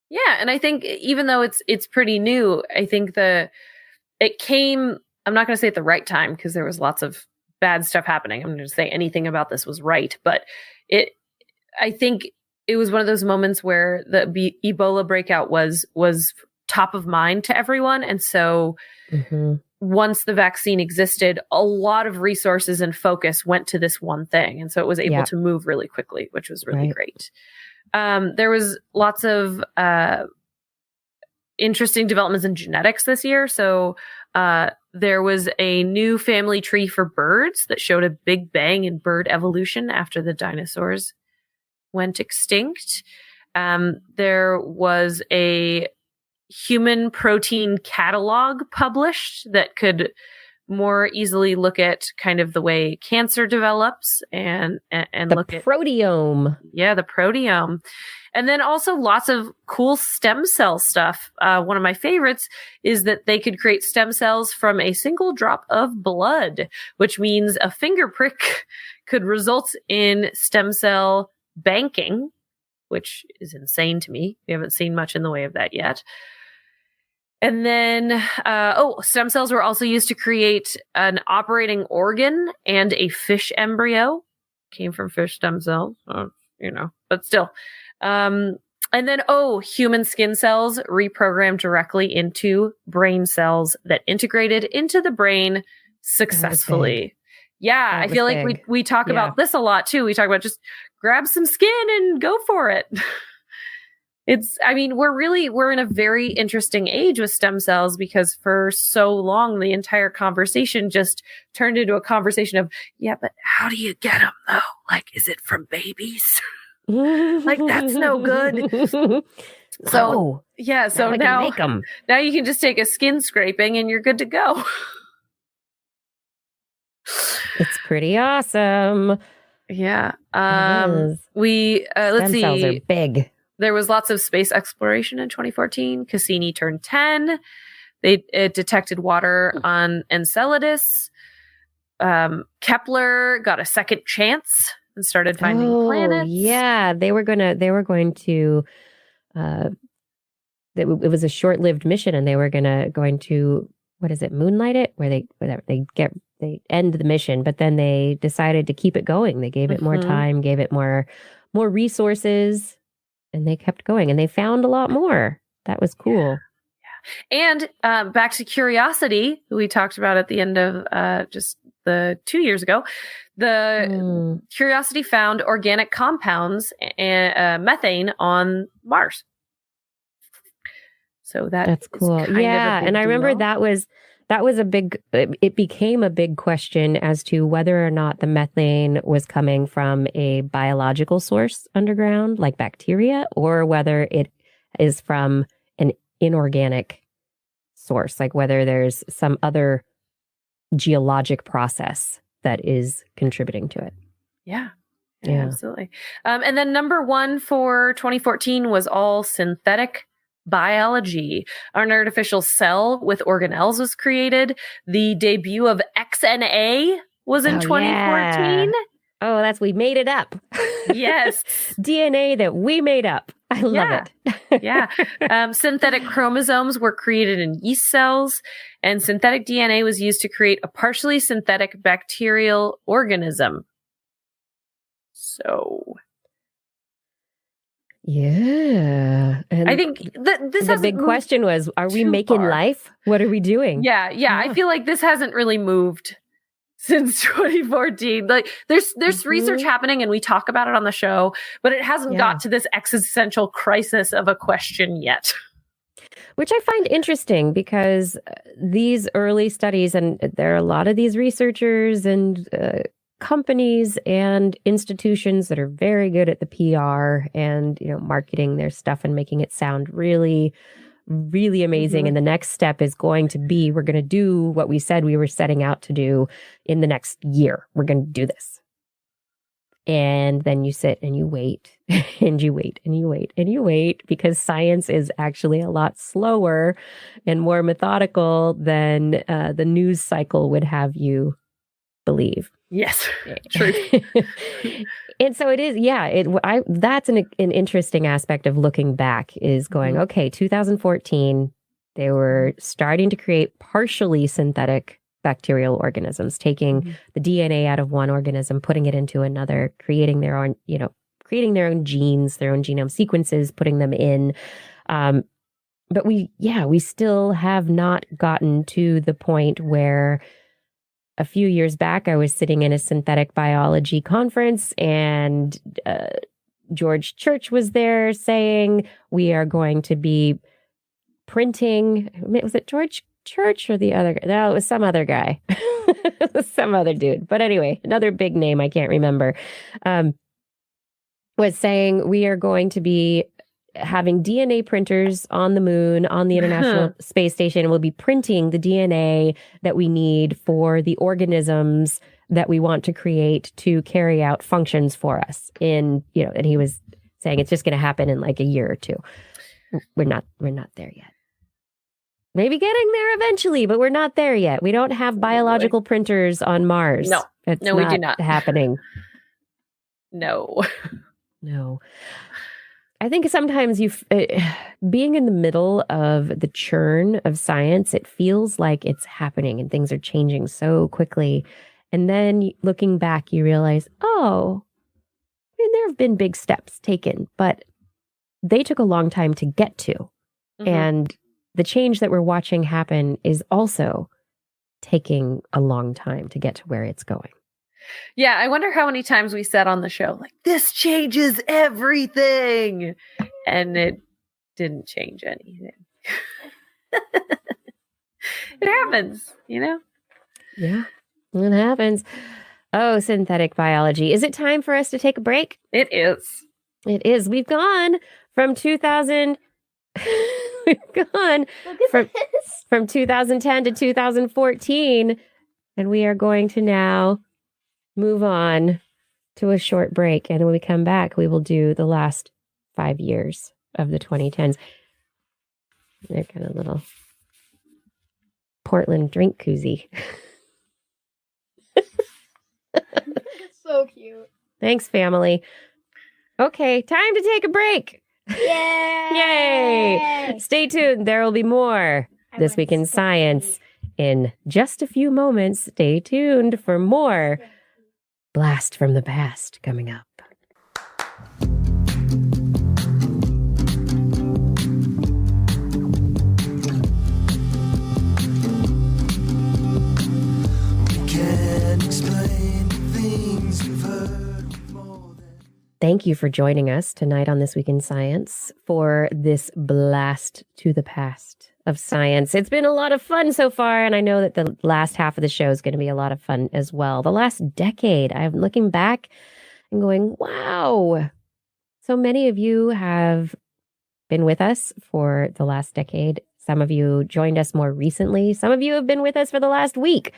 Yeah, and I think even though it's pretty new, I think it came, I'm not going to say at the right time because there was lots of bad stuff happening. I'm going to say anything about this was right, but I think it was one of those moments where the Ebola breakout was top of mind to everyone, and so once the vaccine existed, a lot of resources and focus went to this one thing. And so it was able to move really quickly, which was really great. There was lots of interesting developments in genetics this year. So there was a new family tree for birds that showed a big bang in bird evolution after the dinosaurs went extinct. There was a human protein catalog published that could more easily look at kind of the way cancer develops and look at proteome. Yeah, the proteome. And then also lots of cool stem cell stuff. One of my favorites is that they could create stem cells from a single drop of blood, which means a finger prick could result in stem cell banking, which is insane to me. We haven't seen much in the way of that yet. And then, stem cells were also used to create an operating organ and a fish embryo. Came from fish stem cells, but still. And then, human skin cells reprogrammed directly into brain cells that integrated into the brain successfully. Yeah, I feel like we talk about this a lot too. We talk about just grab some skin and go for it. We're in a very interesting age with stem cells because for so long, the entire conversation just turned into a conversation of, but how do you get them though? Like, is it from babies? Like, that's no good. So now you can just take a skin scraping and you're good to go. It's pretty awesome. Yeah. Let's see. Stem cells are big. There was lots of space exploration in 2014. Cassini turned 10. It detected water on Enceladus. Kepler got a second chance and started finding planets. Yeah, they were going to. It was a short-lived mission, and they were going to what is it? Moonlight it, where they end the mission, but then they decided to keep it going. They gave it more time, gave it more resources. And they kept going, and they found a lot more. That was cool. Yeah. And back to Curiosity, who we talked about at the end of just the 2 years ago. The Curiosity found organic compounds and methane on Mars. So that's cool. Yeah, and I remember that was a big. It became a big question as to whether or not the methane was coming from a biological source underground, like bacteria, or whether it is from an inorganic source, like whether there's some other geologic process that is contributing to it. Yeah, absolutely. And then number 1 for 2014 was all synthetic biology. An artificial cell with organelles was created. The debut of XNA was in 2014. Yeah. We made it up. Yes. DNA that we made up. I love it. Yeah. Synthetic chromosomes were created in yeast cells, and synthetic DNA was used to create a partially synthetic bacterial organism. So Yeah. And I think that this the hasn't big moved question was, are we too making far. life? What are we doing? Yeah. I Yeah. feel like this hasn't really moved since 2014. Like there's research happening and we talk about it on the show, but it hasn't Yeah. got to this existential crisis of a question yet. Which I find interesting because these early studies, and there are a lot of these researchers and companies and institutions that are very good at the PR and, marketing their stuff and making it sound really, really amazing. Mhm. And the next step is going to be, we're going to do what we said we were setting out to do in the next year. We're going to do this. And then you sit and you wait and you wait and you wait and you wait because science is actually a lot slower and more methodical than the news cycle would have you believe. Yes. True. And so it is, that's an interesting aspect of looking back is going, okay, 2014, they were starting to create partially synthetic bacterial organisms, taking the DNA out of one organism, putting it into another, creating their own, genes, their own genome sequences, putting them in. But we still have not gotten to the point where a few years back, I was sitting in a synthetic biology conference and George Church was there saying, we are going to be printing, was it George Church or the other guy? No, it was some other guy. It was some other dude. But anyway, another big name, I can't remember, was saying we are going to be having DNA printers on the moon, on the International Space Station, and we'll be printing the DNA that we need for the organisms that we want to create to carry out functions for us. And he was saying it's just going to happen in like a year or two. We're not there yet. Maybe getting there eventually, but we're not there yet. We don't have biological printers on Mars. No. It's No, we do not. happening. No. I think sometimes being in the middle of the churn of science, it feels like it's happening and things are changing so quickly. And then looking back, you realize, there have been big steps taken, but they took a long time to get to. And the change that we're watching happen is also taking a long time to get to where it's going. Yeah, I wonder how many times we said on the show, like, this changes everything. And it didn't change anything. It happens, Yeah, it happens. Oh, synthetic biology. Is it time for us to take a break? It is. It is. We've gone from 2000... We've gone from 2010 to 2014, and we are going to now move on to a short break. And when we come back, we will do the last 5 years of the 2010s. They're kind of little Portland drink koozie. It's so cute. Thanks, family. Okay, time to take a break. Yay! Yay! Stay tuned. There will be more This Week in Science in just a few moments. Stay tuned for more Blast from the Past coming up. Can't explain things you've heard more than. Thank you for joining us tonight on This Week in Science for this blast to the past of science. It's been a lot of fun so far, and I know that the last half of the show is going to be a lot of fun as well. The last decade, I'm looking back and going, wow. So many of you have been with us for the last decade. Some of you joined us more recently. Some of you have been with us for the last week.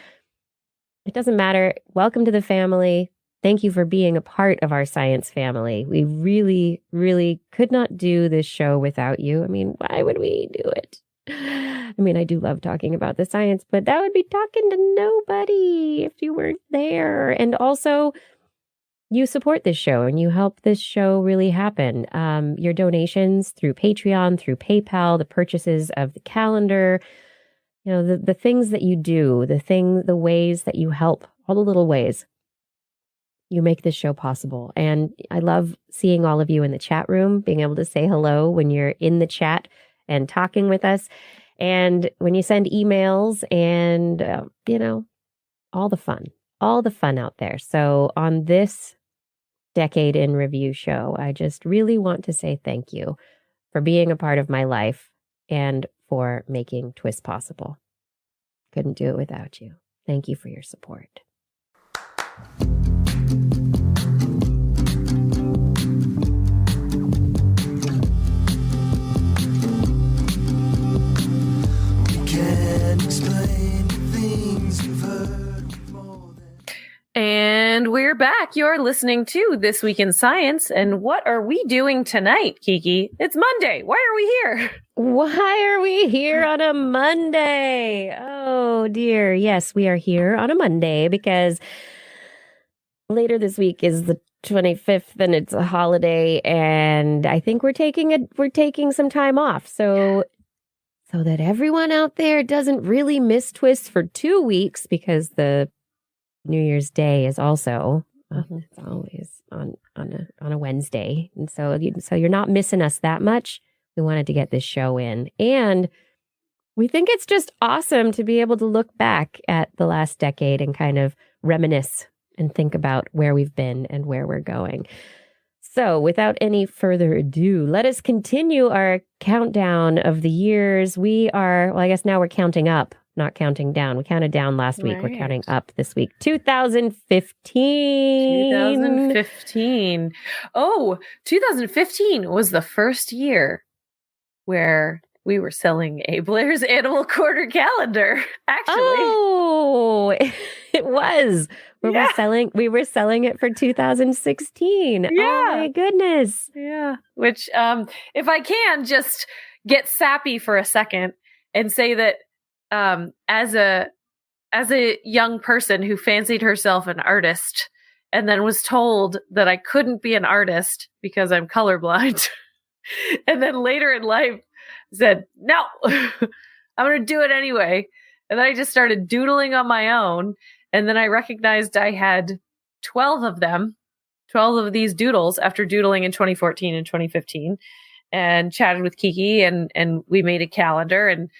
It doesn't matter. Welcome to the family. Thank you for being a part of our science family. We really, really could not do this show without you. I mean, why would we do it? I mean, I do love talking about the science, but that would be talking to nobody if you weren't there. And also, you support this show and you help this show really happen. Your donations through Patreon, through PayPal, the purchases of the calendar, the things that you do, the ways that you help, all the little ways. You make this show possible. And I love seeing all of you in the chat room, being able to say hello when you're in the chat and talking with us. And when you send emails and, all the fun out there. So on this Decade in Review show, I just really want to say thank you for being a part of my life and for making TWIS possible. Couldn't do it without you. Thank you for your support. Can't explain things you've heard before. And we're back. You're listening to This Week in Science. And what are we doing tonight, Kiki? It's Monday. Why are we here? Why are we here on a Monday? Oh, dear. Yes, we are here on a Monday because later this week is the 25th and it's a holiday. And I think we're taking some time off. So that everyone out there doesn't really miss TWIS for 2 weeks, because the New Year's Day is also it's always on a Wednesday, and so you're not missing us that much. We wanted to get this show in, and we think it's just awesome to be able to look back at the last decade and kind of reminisce and think about where we've been and where we're going. So without any further ado, let us continue our countdown of the years. I guess now we're counting up, not counting down. We counted down last week. We're counting up this week. 2015. 2015. Oh, 2015 was the first year where we were selling a Blair's Animal Corner calendar, actually. Oh, it was. We were selling it for 2016. Yeah. Oh my goodness. Yeah. Which, if I can just get sappy for a second and say that, as a young person who fancied herself an artist and then was told that I couldn't be an artist because I'm colorblind, and then later in life said, no, I'm going to do it anyway. And then I just started doodling on my own. And then I recognized I had 12 of them, 12 of these doodles after doodling in 2014 and 2015, and chatted with Kiki, and we made a calendar. And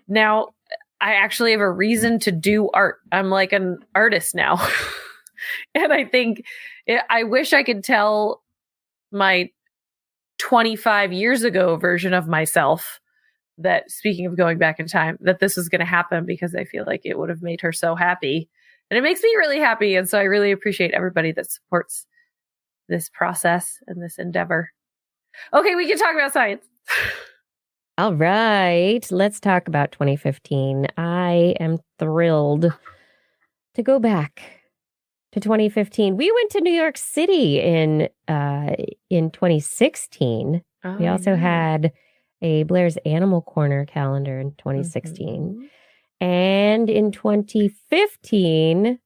now I actually have a reason to do art. I'm like an artist now. And I think I wish I could tell my 25 years ago version of myself that, speaking of going back in time, that this was going to happen, because I feel like it would have made her so happy. And it makes me really happy. And so I really appreciate everybody that supports this process and this endeavor. Okay, we can talk about science. All right, let's talk about 2015. I am thrilled to go back to 2015. We went to New York City in 2016. We also had a Blair's Animal Corner calendar in 2016. And in 2015,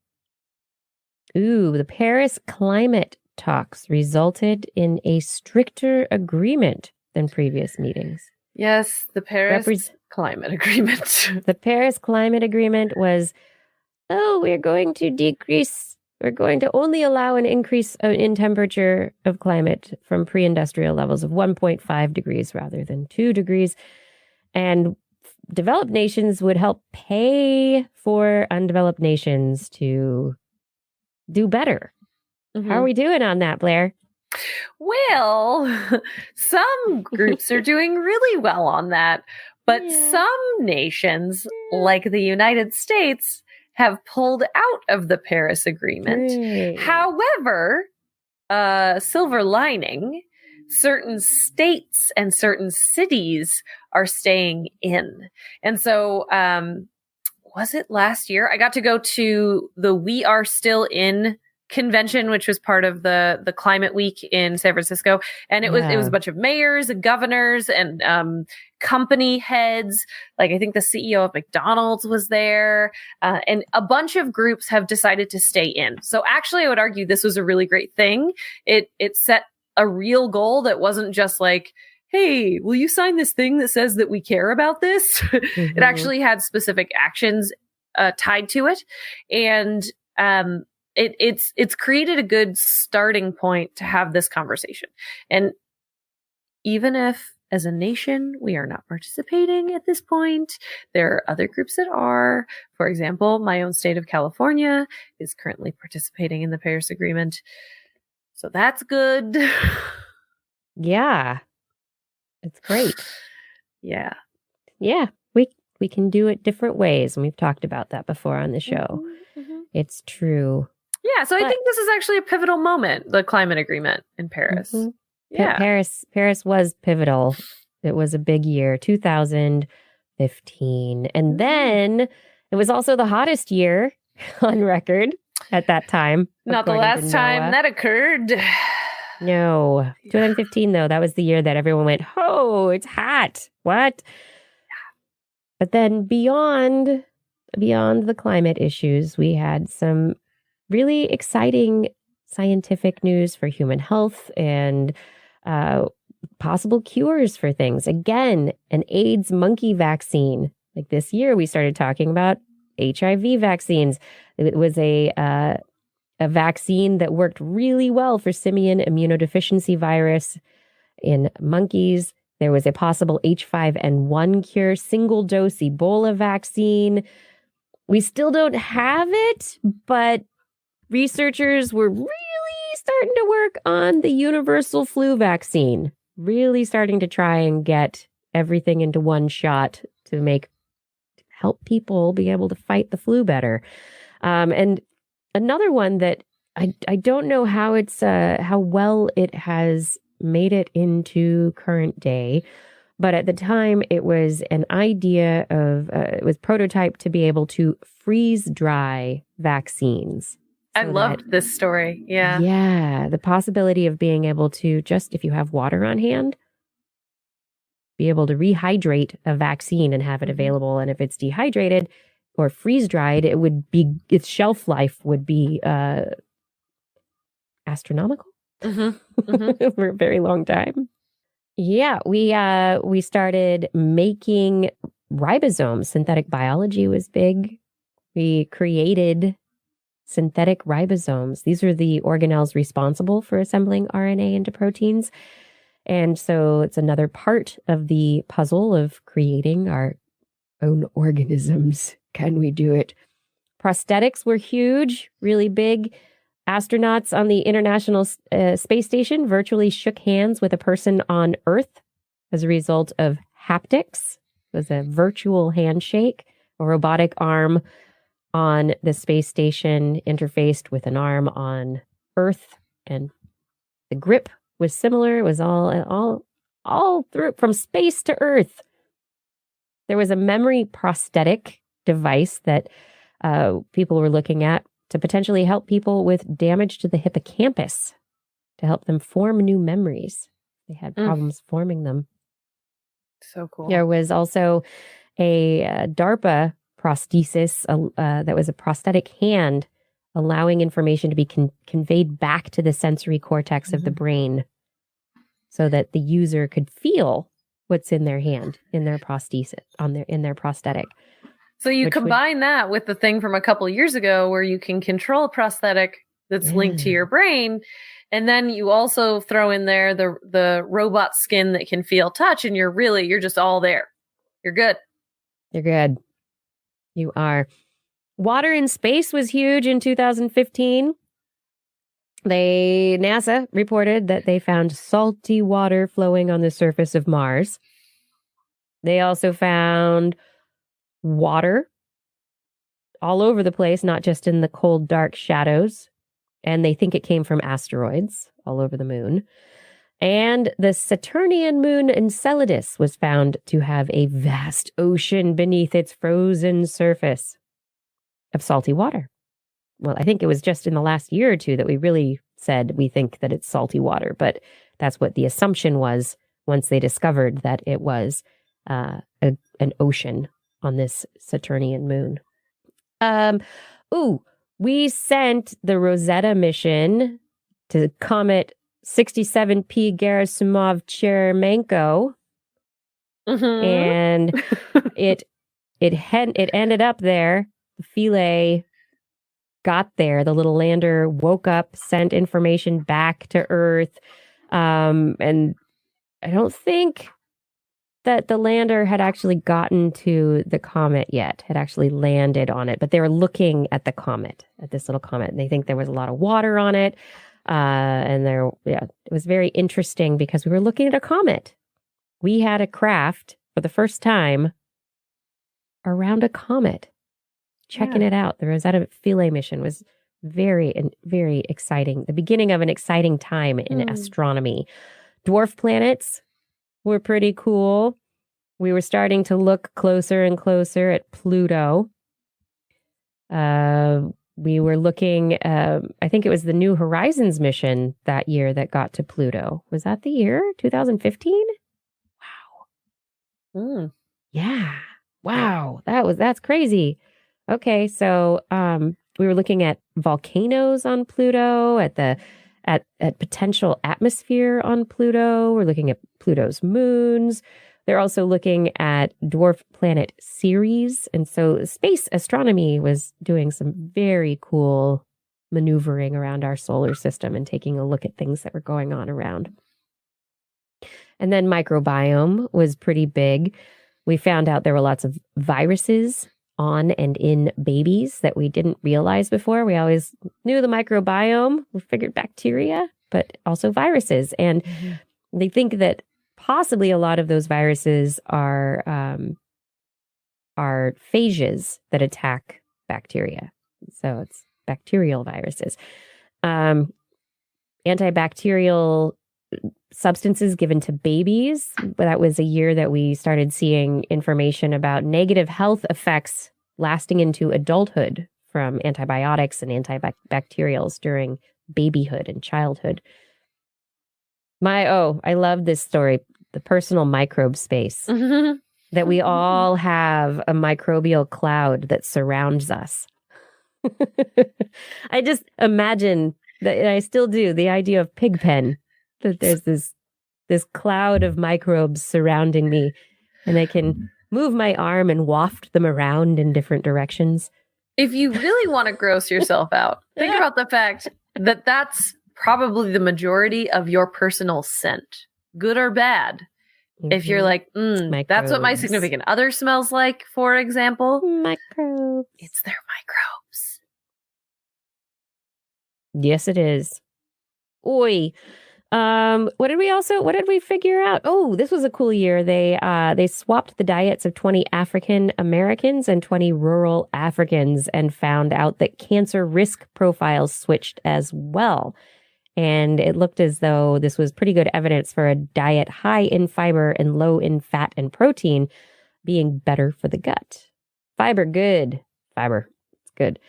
the Paris climate talks resulted in a stricter agreement than previous meetings. Yes, the Paris climate agreement. The Paris climate agreement was, we're going to only allow an increase in temperature of climate from pre-industrial levels of 1.5 degrees rather than 2 degrees. And developed nations would help pay for undeveloped nations to do better. How are we doing on that, Blair? Well, some groups are doing really well on that, but some nations, like the United States, have pulled out of the Paris Agreement. However, silver lining, certain states and certain cities are staying in. And so, was it last year? I got to go to the We Are Still In convention, which was part of the Climate Week in San Francisco. And it was a bunch of mayors and governors and company heads. Like, I think the CEO of McDonald's was there. And a bunch of groups have decided to stay in. So actually, I would argue this was a really great thing. It set a real goal that wasn't just like, hey, will you sign this thing that says that we care about this? It actually had specific actions tied to it. And it's created a good starting point to have this conversation. And even if as a nation we are not participating at this point, there are other groups that are. For example, my own state of California is currently participating in the Paris Agreement. So that's good. Yeah. It's great. Yeah. Yeah. We can do it different ways. And we've talked about that before on the show. Mm-hmm. It's true. Yeah. So I But- think this is actually a pivotal moment, the climate agreement in Paris. Mhm. Yeah. Paris was pivotal. It was a big year, 2015. And then it was also the hottest year on record at that time. Not the according to last time NOAA. that occurred. No. 2015, though, that was the year that everyone went, oh, it's hot. What? But then beyond the climate issues, we had some really exciting scientific news for human health and possible cures for things. Again, an AIDS monkey vaccine. Like this year, we started talking about HIV vaccines. It was a vaccine that worked really well for simian immunodeficiency virus in monkeys. There was a possible H5N1 cure, single dose Ebola vaccine. We still don't have it, but researchers were really starting to work on the universal flu vaccine, really starting to try and get everything into one shot to help people be able to fight the flu better. And another one that I don't know how how well it has made it into current day, but at the time it was an idea of it was prototyped to be able to freeze dry vaccines. I loved this story. Yeah. Yeah. The possibility of being able to just, if you have water on hand, be able to rehydrate a vaccine and have it available. And if it's dehydrated or freeze dried, its shelf life would be astronomical for a very long time. Yeah. We started making ribosomes. Synthetic biology was big. We created synthetic ribosomes. These are the organelles responsible for assembling RNA into proteins. And so it's another part of the puzzle of creating our own organisms. Can we do it? Prosthetics were huge, really big. Astronauts on the International Space Station virtually shook hands with a person on Earth as a result of haptics. It was a virtual handshake, a robotic arm on the space station interfaced with an arm on Earth, and the grip was similar. It was all through from space to Earth. There was a memory prosthetic device that people were looking at to potentially help people with damage to the hippocampus, to help them form new memories. They had problems forming them. So cool. There was also a DARPA prosthesis that was a prosthetic hand, allowing information to be conveyed back to the sensory cortex of the brain so that the user could feel what's in their hand, in their prosthesis, in their prosthetic. So you combine that with the thing from a couple of years ago where you can control a prosthetic that's linked to your brain. And then you also throw in there the robot skin that can feel touch, and you're just all there. You're good. You're good. You are. Water in space was huge in 2015. NASA reported that they found salty water flowing on the surface of Mars. They also found water all over the place, not just in the cold, dark shadows. And they think it came from asteroids all over the moon. And the Saturnian moon Enceladus was found to have a vast ocean beneath its frozen surface of salty water. Well, I think it was just in the last year or two that we really said we think that it's salty water, but that's what the assumption was once they discovered that it was an ocean on this Saturnian moon. We sent the Rosetta mission to Comet 67P Gerasimov-Chermenko, and it ended up there. Philae got there, the little lander woke up, sent information back to Earth. And I don't think that the lander had actually gotten to the comet yet, had actually landed on it, but they were looking at the comet, at this little comet, and they think there was a lot of water on it. It was very interesting because we were looking at a comet. We had a craft for the first time around a comet, checking it out. The Rosetta Philae mission was very exciting. The beginning of an exciting time in astronomy. Dwarf planets were pretty cool. We were starting to look closer and closer at Pluto. We were looking, I think it was the New Horizons mission that year that got to Pluto. Was that the year? 2015? Wow. Yeah. Wow. That's crazy. Okay. So, we were looking at volcanoes on Pluto, at potential atmosphere on Pluto. We're looking at Pluto's moons. They're also looking at dwarf planet Ceres. And so space astronomy was doing some very cool maneuvering around our solar system and taking a look at things that were going on around. And then microbiome was pretty big. We found out there were lots of viruses on and in babies that we didn't realize before. We always knew the microbiome. We figured bacteria, but also viruses. And they think that possibly a lot of those viruses are phages that attack bacteria. So it's bacterial viruses. Antibacterial substances given to babies. That was a year that we started seeing information about negative health effects lasting into adulthood from antibiotics and antibacterials during babyhood and childhood. I love this story, the personal microbe space, that we all have a microbial cloud that surrounds us. I just imagine that, and I still do, the idea of Pigpen, that there's this cloud of microbes surrounding me, and I can move my arm and waft them around in different directions. If you really want to gross yourself out, think about the fact that that's probably the majority of your personal scent, good or bad. If you're like, that's what my significant other smells like, for example. Microbes. It's their microbes. Yes, it is. Oi. What did we figure out? Oh, this was a cool year. They swapped the diets of 20 African Americans and 20 rural Africans and found out that cancer risk profiles switched as well. And it looked as though this was pretty good evidence for a diet high in fiber and low in fat and protein being better for the gut. Fiber, good. Fiber, it's good.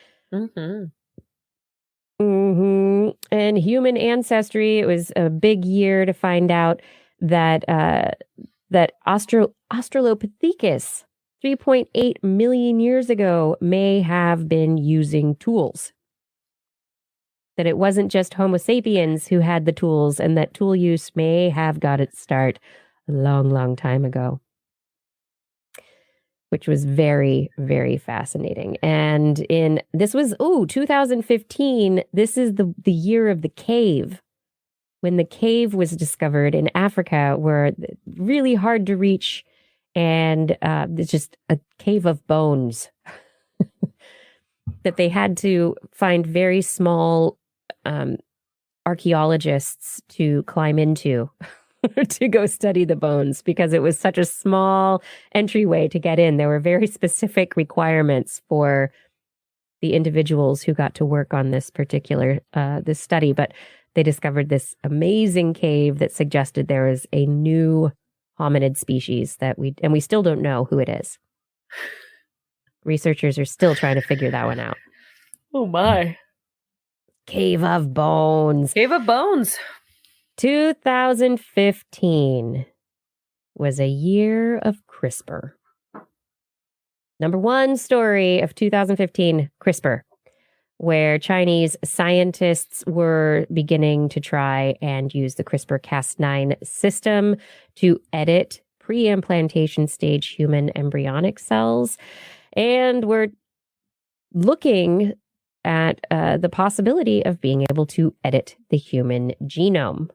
And human ancestry, it was a big year to find out that Australopithecus 3.8 million years ago may have been using tools. That it wasn't just Homo sapiens who had the tools, and that tool use may have got its start a long, long time ago. Which was very, very fascinating. And this was 2015. This is the year of the cave, when the cave was discovered in Africa, where really hard to reach, and it's just a cave of bones that they had to find very small archaeologists to climb into. To go study the bones, because it was such a small entryway to get in. There were very specific requirements for the individuals who got to work on this particular this study, but they discovered this amazing cave that suggested there is a new hominid species that we still don't know who it is. Researchers are still trying to figure that one out. Oh my. Cave of bones. Cave of bones. 2015 was a year of CRISPR. Number one story of 2015, CRISPR, where Chinese scientists were beginning to try and use the CRISPR-Cas9 system to edit pre-implantation stage human embryonic cells. And we're looking at the possibility of being able to edit the human genome.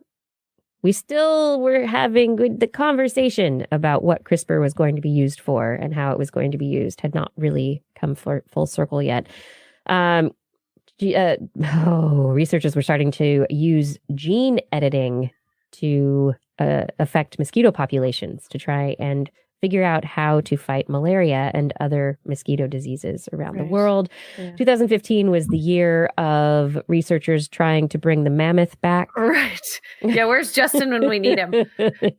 We still were having the conversation about what CRISPR was going to be used for and how it was going to be used had not really come full circle yet. Researchers were starting to use gene editing to affect mosquito populations to try and figure out how to fight malaria and other mosquito diseases around the world. Yeah. 2015 was the year of researchers trying to bring the mammoth back. Right. Yeah, where's Justin when we need him?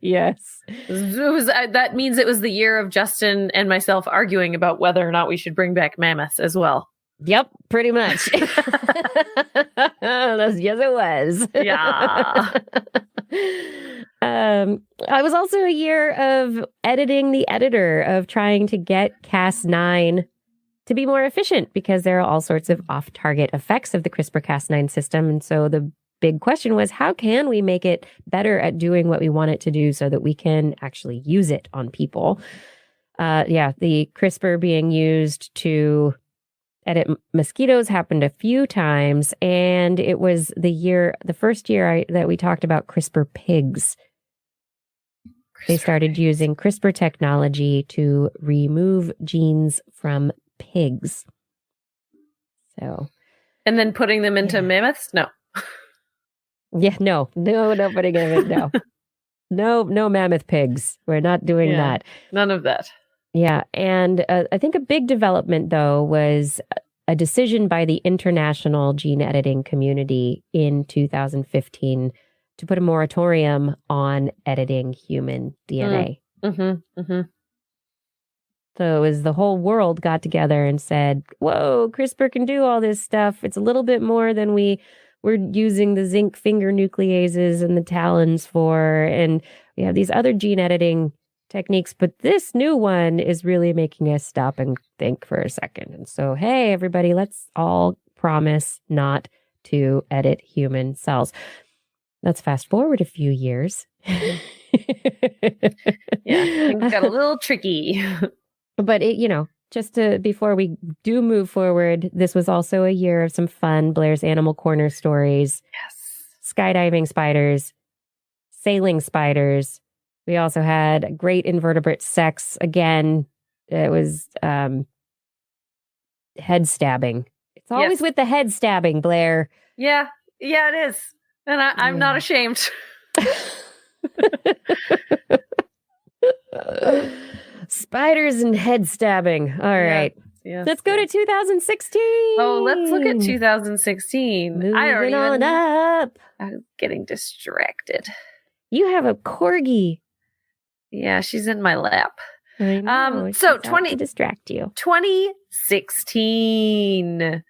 Yes. That means it was the year of Justin and myself arguing about whether or not we should bring back mammoths as well. Yep, pretty much. Yes, it was. Yeah. I was also a year of editing the editor, of trying to get Cas9 to be more efficient, because there are all sorts of off-target effects of the CRISPR-Cas9 system. And so the big question was, how can we make it better at doing what we want it to do so that we can actually use it on people? The CRISPR being used to edit mosquitoes happened a few times, and it was the first year that we talked about CRISPR pigs. They started using CRISPR technology to remove genes from pigs. So, and then putting them into mammoths? No. Yeah, no, putting them in. No mammoth pigs. We're not doing that. None of that. Yeah. And I think a big development, though, was a decision by the international gene editing community in 2015 to put a moratorium on editing human DNA. Mm-hmm. Mm-hmm. So it was the whole world got together and said, whoa, CRISPR can do all this stuff. It's a little bit more than we're using the zinc finger nucleases and the talons for. And we have these other gene editing techniques, but this new one is really making us stop and think for a second. And so, hey, everybody, let's all promise not to edit human cells. Let's fast forward a few years. Yeah, things got a little tricky. But before we do move forward, this was also a year of some fun Blair's Animal Corner stories. Yes. Skydiving spiders, sailing spiders. We also had great invertebrate sex. Again, it was head stabbing. It's always with the head stabbing, Blair. Yeah, it is. And I'm not ashamed. Spiders and head stabbing. All right. Yes. Let's go to 2016. Oh, let's look at 2016. Moving on up. I'm getting distracted. You have a corgi. Yeah, she's in my lap. I know. So to distract you. 2016.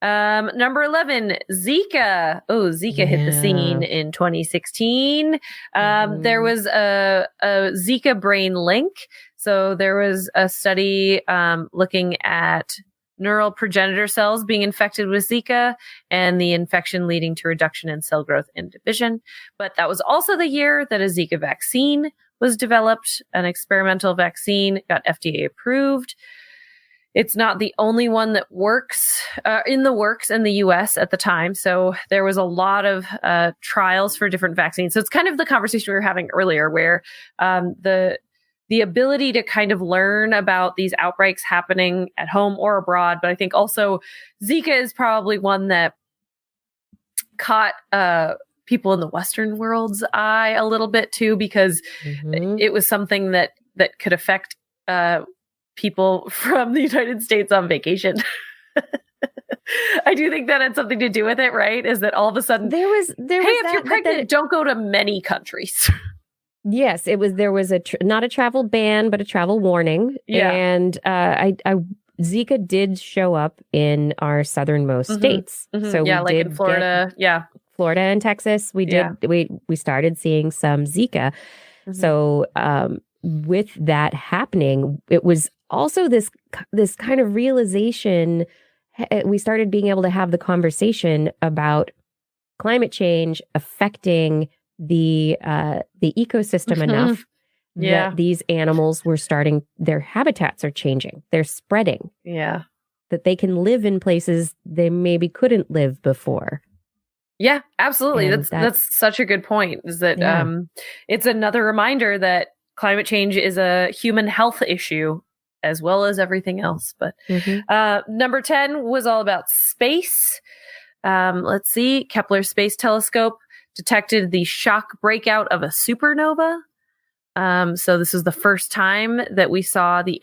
Number 11, Zika. Oh, Zika hit the scene in 2016. There was a Zika brain link. So there was a study looking at neural progenitor cells being infected with Zika and the infection leading to reduction in cell growth and division. But that was also the year that a Zika vaccine was developed. An experimental vaccine got FDA approved. It's not the only one that works in the works in the US at the time. So there was a lot of trials for different vaccines. So it's kind of the conversation we were having earlier where the ability to kind of learn about these outbreaks happening at home or abroad. But I think also Zika is probably one that caught people in the Western world's eye a little bit too, because it was something that could affect people from the United States on vacation. I do think that had something to do with it, right? Is that all of a sudden if you're pregnant, don't go to many countries. Yes, there was not a travel ban, but a travel warning. Yeah. And Zika did show up in our southernmost states. So we did in Florida. Florida and Texas. We started seeing some Zika. So with that happening, it was also this kind of realization. We started being able to have the conversation about climate change affecting the ecosystem enough that these animals were their habitats are changing. They're spreading. Yeah. that they can live in places they maybe couldn't live before. Yeah, absolutely. And That's such a good point. Is that Yeah. it's another reminder that climate change is a human health issue as well as everything else. But number 10 was all about space. Let's see. Kepler Space Telescope detected the shock breakout of a supernova. So this is the first time that we saw the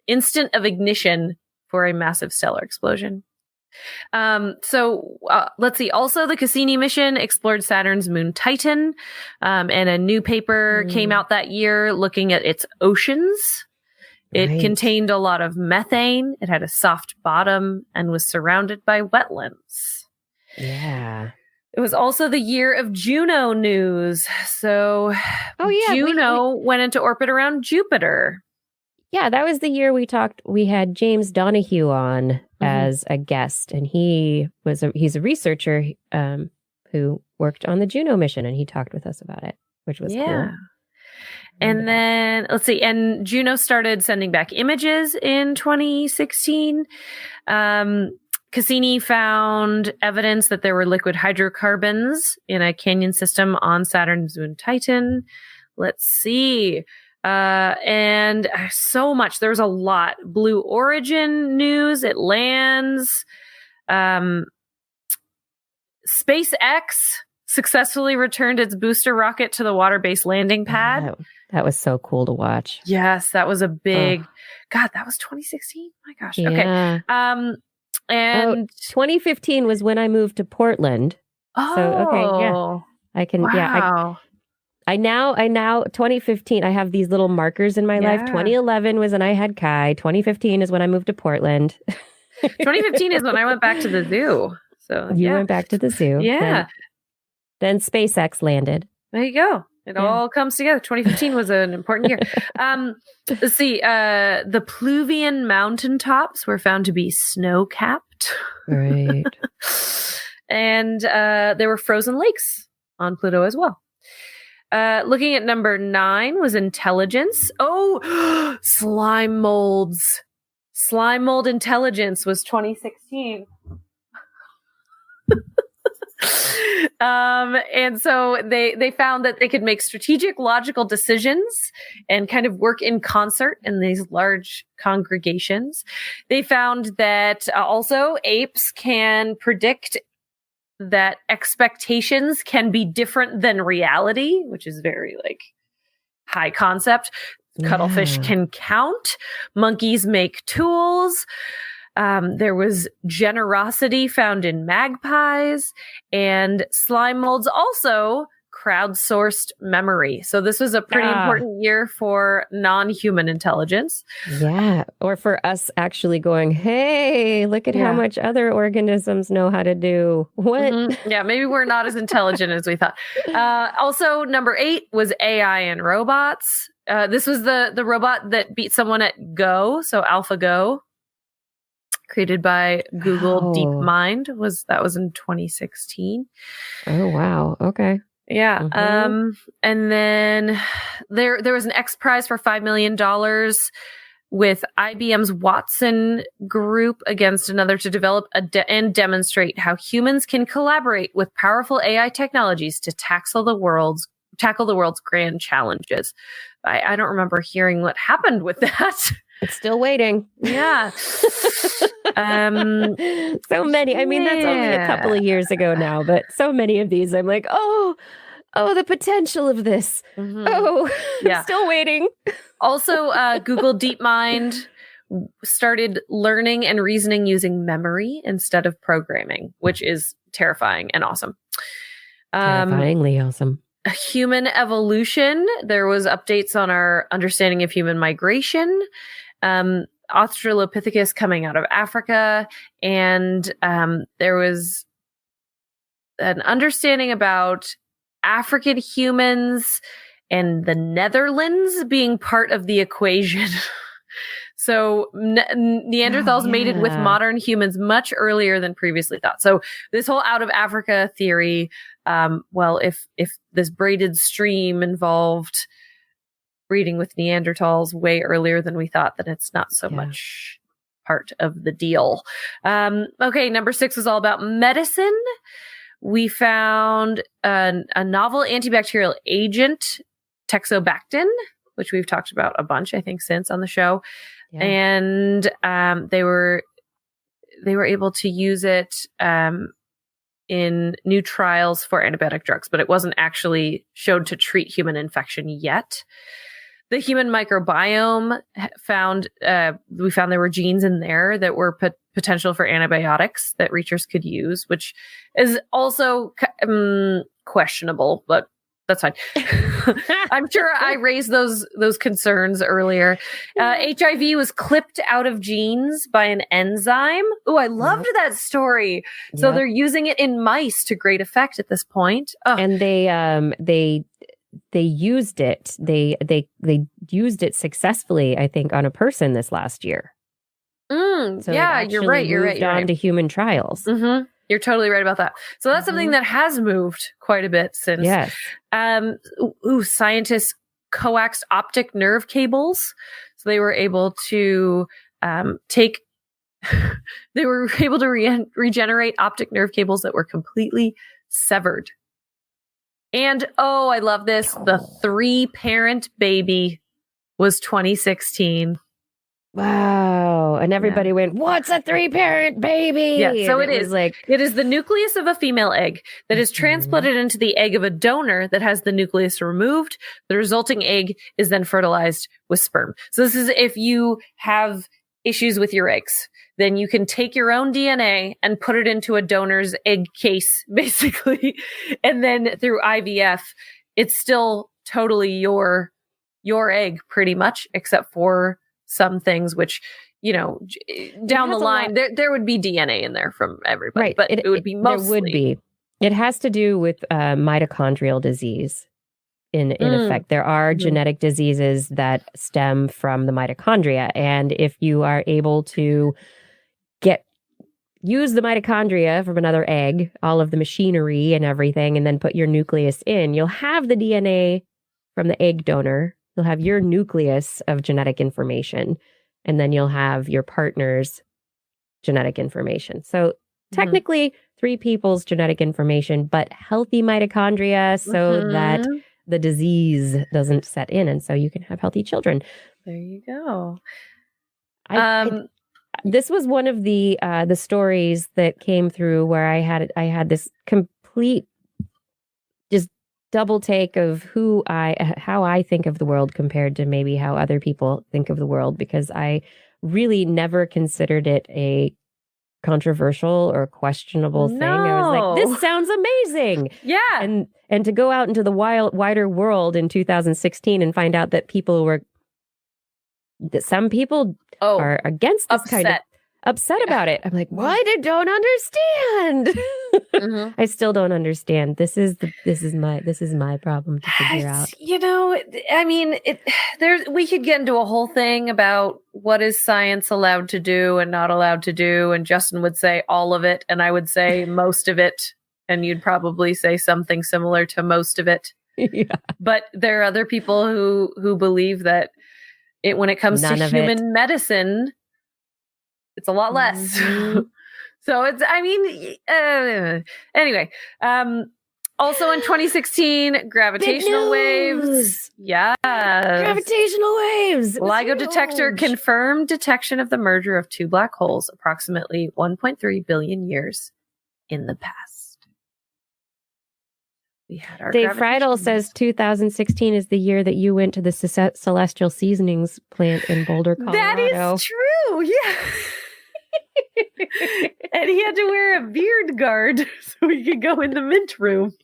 instant of ignition for a massive stellar explosion. Let's see. Also, the Cassini mission explored Saturn's moon Titan, and a new paper came out that year looking at its oceans. It Right. contained a lot of methane. It had a soft bottom and was surrounded by wetlands. Yeah. It was also the year of Juno news. So, Juno went into orbit around Jupiter. Yeah, that was the year we had James Donahue on as a guest, and he's a researcher who worked on the Juno mission, and he talked with us about it, which was cool. And then let's see, and Juno started sending back images in 2016. Cassini found evidence that there were liquid hydrocarbons in a canyon system on Saturn's moon Titan. Let's see. And so much. There's a lot. Blue Origin news. It lands. SpaceX successfully returned its booster rocket to the water-based landing pad. That was so cool to watch. Yes, that was a big. God, that was 2016. My gosh. Yeah. Okay. And 2015 was when I moved to Portland. I can. Wow. Yeah. I now 2015, I have these little markers in my life. 2011 was when I had Kai. 2015 is when I moved to Portland. 2015 is when I went back to the zoo. So you went back to the zoo. Yeah. Then SpaceX landed. There you go. It all comes together. 2015 was an important year. Let's see. The Pluvian mountaintops were found to be snow-capped. Right. And there were frozen lakes on Pluto as well. Looking at number 9 was intelligence. Oh, slime molds. Slime mold intelligence was 2016. And so they found that they could make strategic, logical decisions and kind of work in concert in these large congregations. They found that also apes can predict that expectations can be different than reality, which is very high concept. Cuttlefish can count. Monkeys make tools. There was generosity found in magpies, and slime molds also crowdsourced memory. So this was a pretty important year for non-human intelligence. Yeah. Or for us actually going, hey, look at how much other organisms know how to do. What? Mm-hmm. Yeah, maybe we're not as intelligent as we thought. Also, number 8 was AI and robots. This was the robot that beat someone at Go, so AlphaGo, created by Google DeepMind. That was in 2016. Oh, wow. Okay. Yeah. And then there was an X Prize for $5 million with IBM's Watson Group against another to develop and demonstrate how humans can collaborate with powerful AI technologies to tackle the world's grand challenges. I don't remember hearing what happened with that. It's still waiting. Yeah. So many. I mean, that's only a couple of years ago now, but so many of these, I'm like, oh, the potential of this. Oh, I'm still waiting. Also, Google DeepMind started learning and reasoning using memory instead of programming, which is terrifying and awesome. Terrifyingly awesome. Human evolution. There was updates on our understanding of human migration. Australopithecus coming out of Africa, and there was an understanding about African humans and the Netherlands being part of the equation. So Neanderthals mated with modern humans much earlier than previously thought. So this whole out of Africa theory, if this braided stream involved breeding with Neanderthals way earlier than we thought, then it's not so much part of the deal. Okay, number 6 was all about medicine. We found a novel antibacterial agent, Texobactin, which we've talked about a bunch, I think, since on the show. Yeah. And they were able to use it in new trials for antibiotic drugs, but it wasn't actually showed to treat human infection yet. The human microbiome we found there were genes in there that were potential for antibiotics that researchers could use, which is also questionable, but that's fine. I'm sure I raised those concerns earlier. HIV was clipped out of genes by an enzyme. Oh, I loved that story. So they're using it in mice to great effect at this point. Oh. And they used it. They used it successfully, I think, on a person this last year. So yeah, you're right. You're moved on to human trials. Mm-hmm. You're totally right about that. So that's something that has moved quite a bit since. Yes. Scientists coaxed optic nerve cables. So they were able to regenerate optic nerve cables that were completely severed. And I love this. The 3-parent baby was 2016. Wow. And everybody went, what's a 3-parent baby? Yeah, so and it is the nucleus of a female egg that is transplanted into the egg of a donor that has the nucleus removed. The resulting egg is then fertilized with sperm. So this is if you have issues with your eggs, then you can take your own DNA and put it into a donor's egg case, basically. And then through IVF, it's still totally your egg pretty much, except for some things which, down the line, there would be DNA in there from everybody, right. But it would be mostly. There would be. It has to do with mitochondrial disease in effect. There are genetic diseases that stem from the mitochondria. And if you are able to use the mitochondria from another egg, all of the machinery and everything, and then put your nucleus in, you'll have the DNA from the egg donor. You'll have your nucleus of genetic information, and then you'll have your partner's genetic information. So technically 3 people's genetic information, but healthy mitochondria so that the disease doesn't set in. And so you can have healthy children. There you go. This was one of the stories that came through where I had this complete just double take of how I think of the world compared to maybe how other people think of the world, because I really never considered it a controversial or questionable thing. I was like, this sounds amazing. Yeah. And to go out into the wider world in 2016 and find out that some people are against this kind of upset about it. I'm like, what? I don't understand. I still don't understand. This is my problem to figure out. I mean, we could get into a whole thing about what is science allowed to do and not allowed to do. And Justin would say all of it, and I would say most of it. And you'd probably say something similar to most of it. Yeah. But there are other people who believe that when it comes to human medicine, it's a lot less. So anyway, also in 2016, gravitational waves. Yeah. Gravitational waves. LIGO detector confirmed detection of the merger of 2 black holes approximately 1.3 billion years in the past. We had our Dave Friedel says 2016 is the year that you went to the Celestial Seasonings plant in Boulder, Colorado. That is true. Yeah. And he had to wear a beard guard so he could go in the mint room.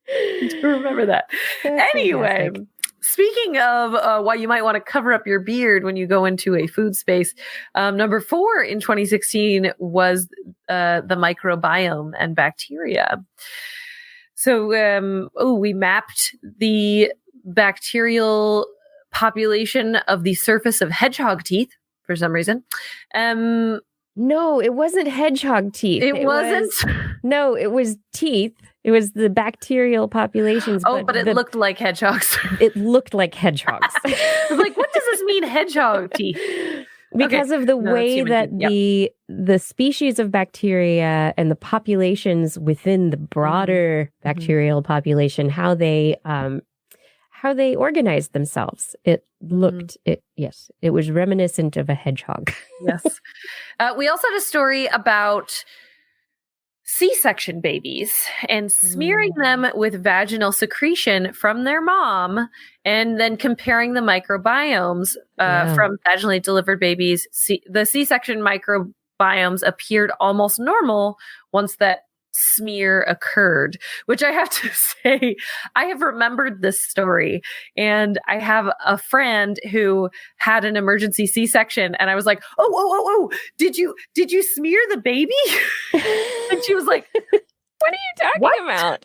Do you remember that? Anyway, speaking of why you might want to cover up your beard when you go into a food space, number 4 in 2016 was the microbiome and bacteria. So, we mapped the bacterial population of the surface of hedgehog teeth for some reason. No, it wasn't hedgehog teeth. It wasn't? No, it was teeth. It was the bacterial populations. But it looked like hedgehogs. It looked like hedgehogs. I was like, what does this mean, hedgehog teeth? because of the No, that's way human that food. The species of bacteria and the populations within the broader bacterial population, how they organized themselves. It looked it was reminiscent of a hedgehog. Yes. We also had a story about C-section babies and smearing them with vaginal secretion from their mom and then comparing the microbiomes from vaginally delivered babies. The C-section microbiomes appeared almost normal once that smear occurred, which I have to say, I have remembered this story, and I have a friend who had an emergency C-section, and I was like, oh, did you smear the baby? And she was like, What are you talking about?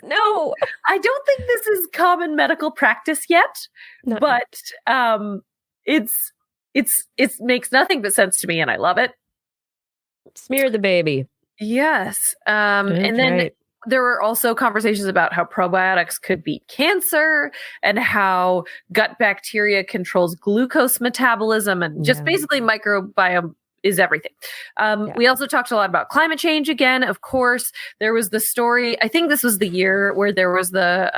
No. I don't think this is common medical practice yet, No. but it makes nothing but sense to me, and I love it. Smear the baby. Yes. And then there were also conversations about how probiotics could beat cancer and how gut bacteria controls glucose metabolism and just basically microbiome is everything. We also talked a lot about climate change again. Of course, there was the story. I think this was the year where there was the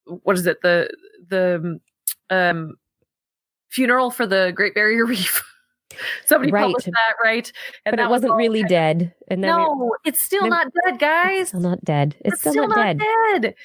what is it? The funeral for the Great Barrier Reef. Somebody published that, right? And but it wasn't really dead. And then it's still not dead, guys. It's still not dead. It's still not dead.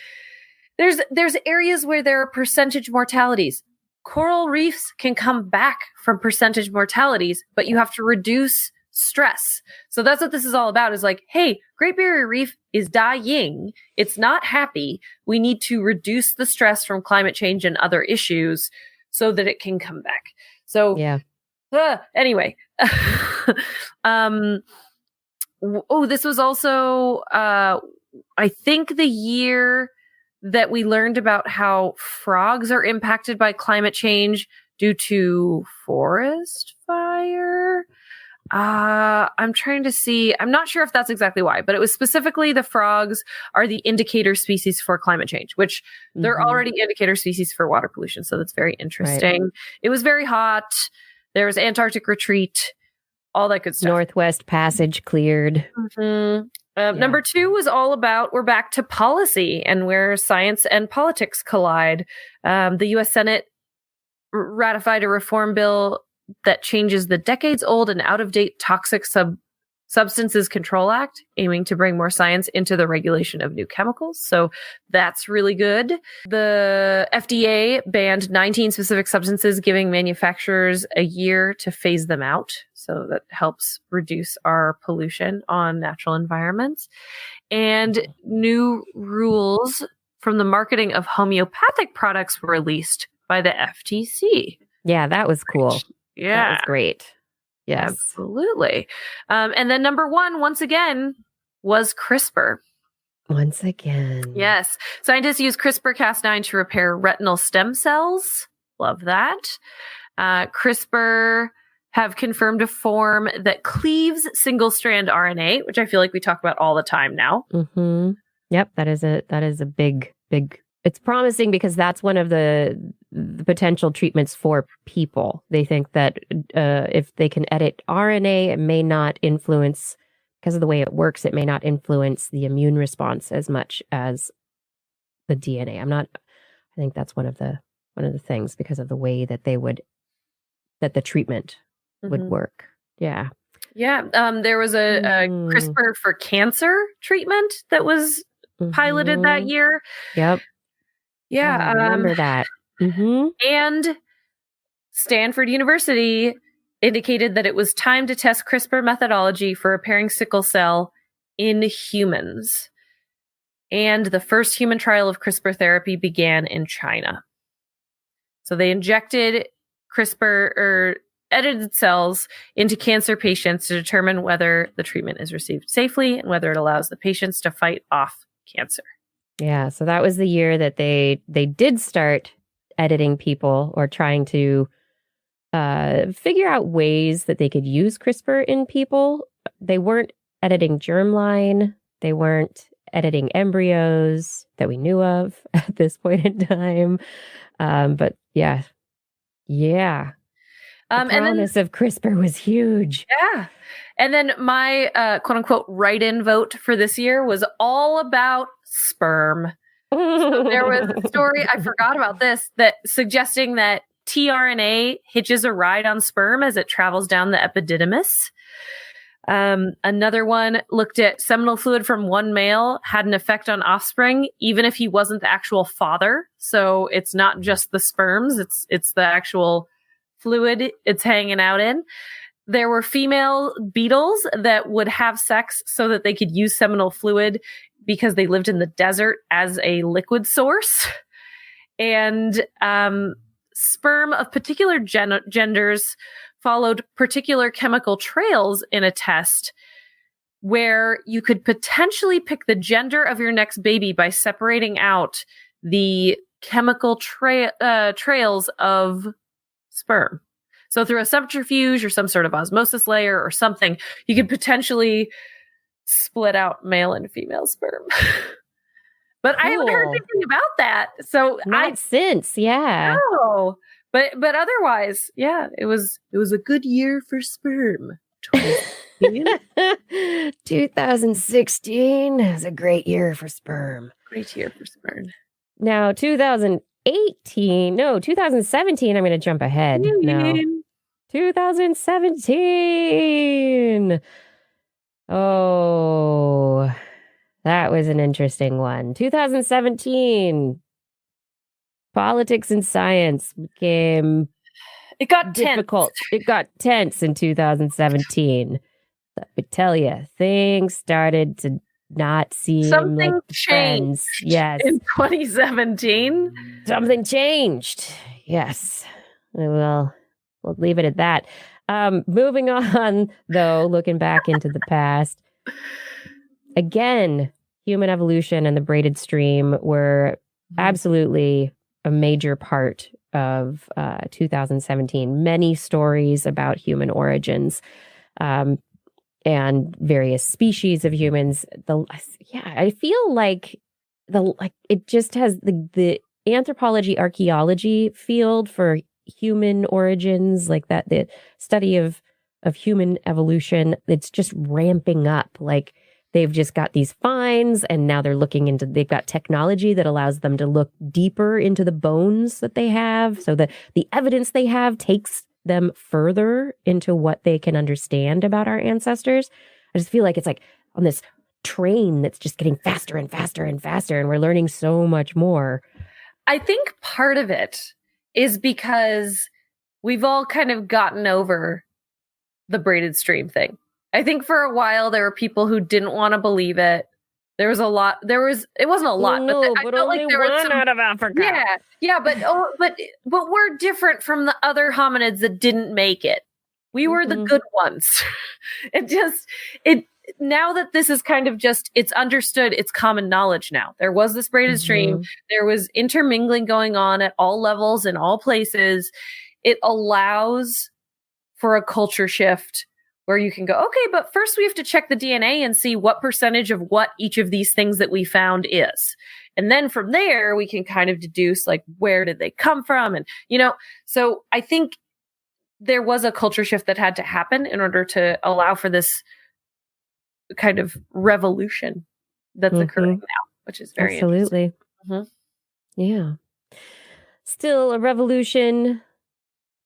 There's areas where there are percentage mortalities. Coral reefs can come back from percentage mortalities, but you have to reduce stress. So that's what this is all about, is like, hey, Great Barrier Reef is dying. It's not happy. We need to reduce the stress from climate change and other issues so that it can come back. So anyway, this was also, I think, the year that we learned about how frogs are impacted by climate change due to forest fire. I'm trying to see. I'm not sure if that's exactly why, but it was specifically the frogs are the indicator species for climate change, which they're already indicator species for water pollution. So that's very interesting. Right. It was very hot. There was Antarctic retreat, all that good stuff. Northwest Passage cleared. Number 2 was all about, we're back to policy and where science and politics collide. The U.S. Senate ratified a reform bill that changes the decades-old and out-of-date Toxic Substances Control Act, aiming to bring more science into the regulation of new chemicals. So that's really good. The FDA banned 19 specific substances, giving manufacturers a year to phase them out. So that helps reduce our pollution on natural environments. And new rules from the marketing of homeopathic products were released by the FTC. Yeah, that was cool. Yeah. That was great. Yes. Absolutely. And then number 1, once again, was CRISPR. Once again. Yes. Scientists use CRISPR-Cas9 to repair retinal stem cells. Love that. CRISPR have confirmed a form that cleaves single-strand RNA, which I feel like we talk about all the time now. Yep. That is a big, it's promising because that's one of the potential treatments for people. They think that if they can edit RNA, it may not influence, because of the way it works, it may not influence the immune response as much as the DNA. I think that's one of the things, because of the way that that the treatment would work. Yeah. Yeah. There was a CRISPR for cancer treatment that was piloted that year. Yep. Yeah. I remember that. And Stanford University indicated that it was time to test CRISPR methodology for repairing sickle cell in humans. And the first human trial of CRISPR therapy began in China. So they injected CRISPR or edited cells into cancer patients to determine whether the treatment is received safely and whether it allows the patients to fight off cancer. Yeah, so that was the year that they did start editing people, or trying to figure out ways that they could use CRISPR in people. They weren't editing germline. They weren't editing embryos that we knew of at this point in time. But yeah, Yeah. The And then promise of CRISPR was huge. yeah. And then my quote unquote write-in vote for this year was all about sperm. So there was a story, I forgot about this, that suggesting that tRNA hitches a ride on sperm as it travels down the epididymis. Another one looked at seminal fluid from one male had an effect on offspring, even if he wasn't the actual father. So it's not just the sperms, it's the actual fluid it's hanging out in. There were female beetles that would have sex so that they could use seminal fluid because they lived in the desert as a liquid source. And sperm of particular genders followed particular chemical trails in a test where you could potentially pick the gender of your next baby by separating out the chemical trails of sperm. So through a centrifuge or some sort of osmosis layer or something, you could potentially split out male and female sperm. But I haven't heard anything about that. So Not since, yeah. No. But otherwise, yeah, it was a good year for sperm. 2016 is a great year for sperm. Great year for sperm. Now, 2017, I'm going to jump ahead. No. 2017. Oh, that was an interesting one. 2017. Politics and science became It got difficult. tense. It got tense in 2017. Let me tell you, things started to not seem Something like changed. friends. Yes. In 2017. Something changed. Yes. Well, we'll leave it at that. Moving on, though, looking back into the past, again, human evolution and the braided stream were absolutely a major part of 2017. Many stories about human origins and various species of humans. I feel like it just has the anthropology archaeology field for human origins, like that the study of human evolution. It's just ramping up. Like they've just got these finds, and now they've got technology that allows them to look deeper into the bones that they have. So that the evidence they have takes them further into what they can understand about our ancestors. I just feel like it's like on this train that's just getting faster and faster and faster, and we're learning so much more. I think part of it is because we've all kind of gotten over the braided stream thing. I think for a while there were people who didn't want to believe it. It wasn't a lot, but I felt only like there was one out of Africa. Yeah, but we're different from the other hominids that didn't make it. We were the good ones. Now that this is kind of just, it's understood, it's common knowledge now. There was this braided stream. There was intermingling going on at all levels in all places. It allows for a culture shift where you can go, okay, but first we have to check the DNA and see what percentage of what each of these things that we found is. And then from there, we can kind of deduce, like, where did they come from? And, so I think there was a culture shift that had to happen in order to allow for this kind of revolution that's occurring now, which is very absolutely. Yeah. Still a revolution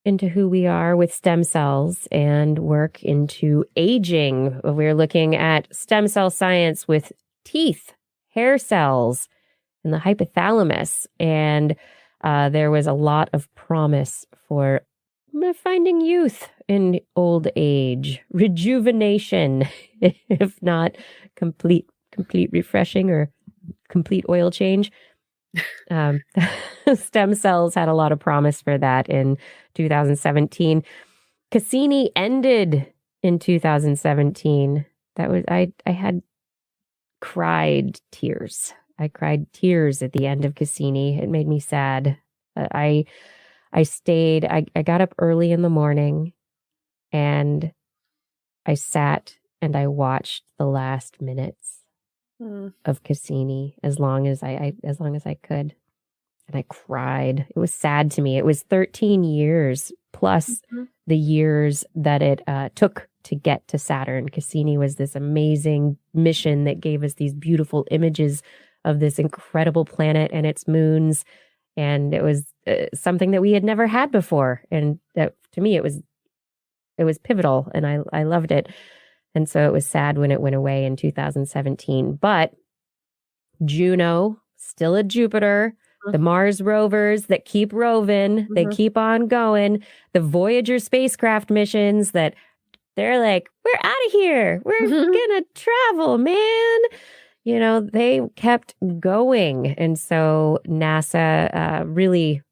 into who we are with stem cells and work into aging. We're looking at stem cell science with teeth, hair cells, and the hypothalamus. And there was a lot of promise for finding youth in old age, rejuvenation, if not complete refreshing or complete oil change. Stem cells had a lot of promise for that in 2017. Cassini ended in 2017. That was I had cried tears. I cried tears at the end of Cassini. It made me sad. I stayed. I got up early in the morning, and I sat and I watched the last minutes of Cassini as long as I could. and I cried. It was sad to me. It was 13 years plus the years that it took to get to Saturn. Cassini was this amazing mission that gave us these beautiful images of this incredible planet and its moons. And it was something that we had never had before. And that, to me, it was pivotal, and I loved it. And so it was sad when it went away in 2017. But Juno, still at Jupiter, the Mars rovers that keep roving, they keep on going, the Voyager spacecraft missions that they're like, we're out of here. We're going to travel, man. You know, they kept going. And so NASA really,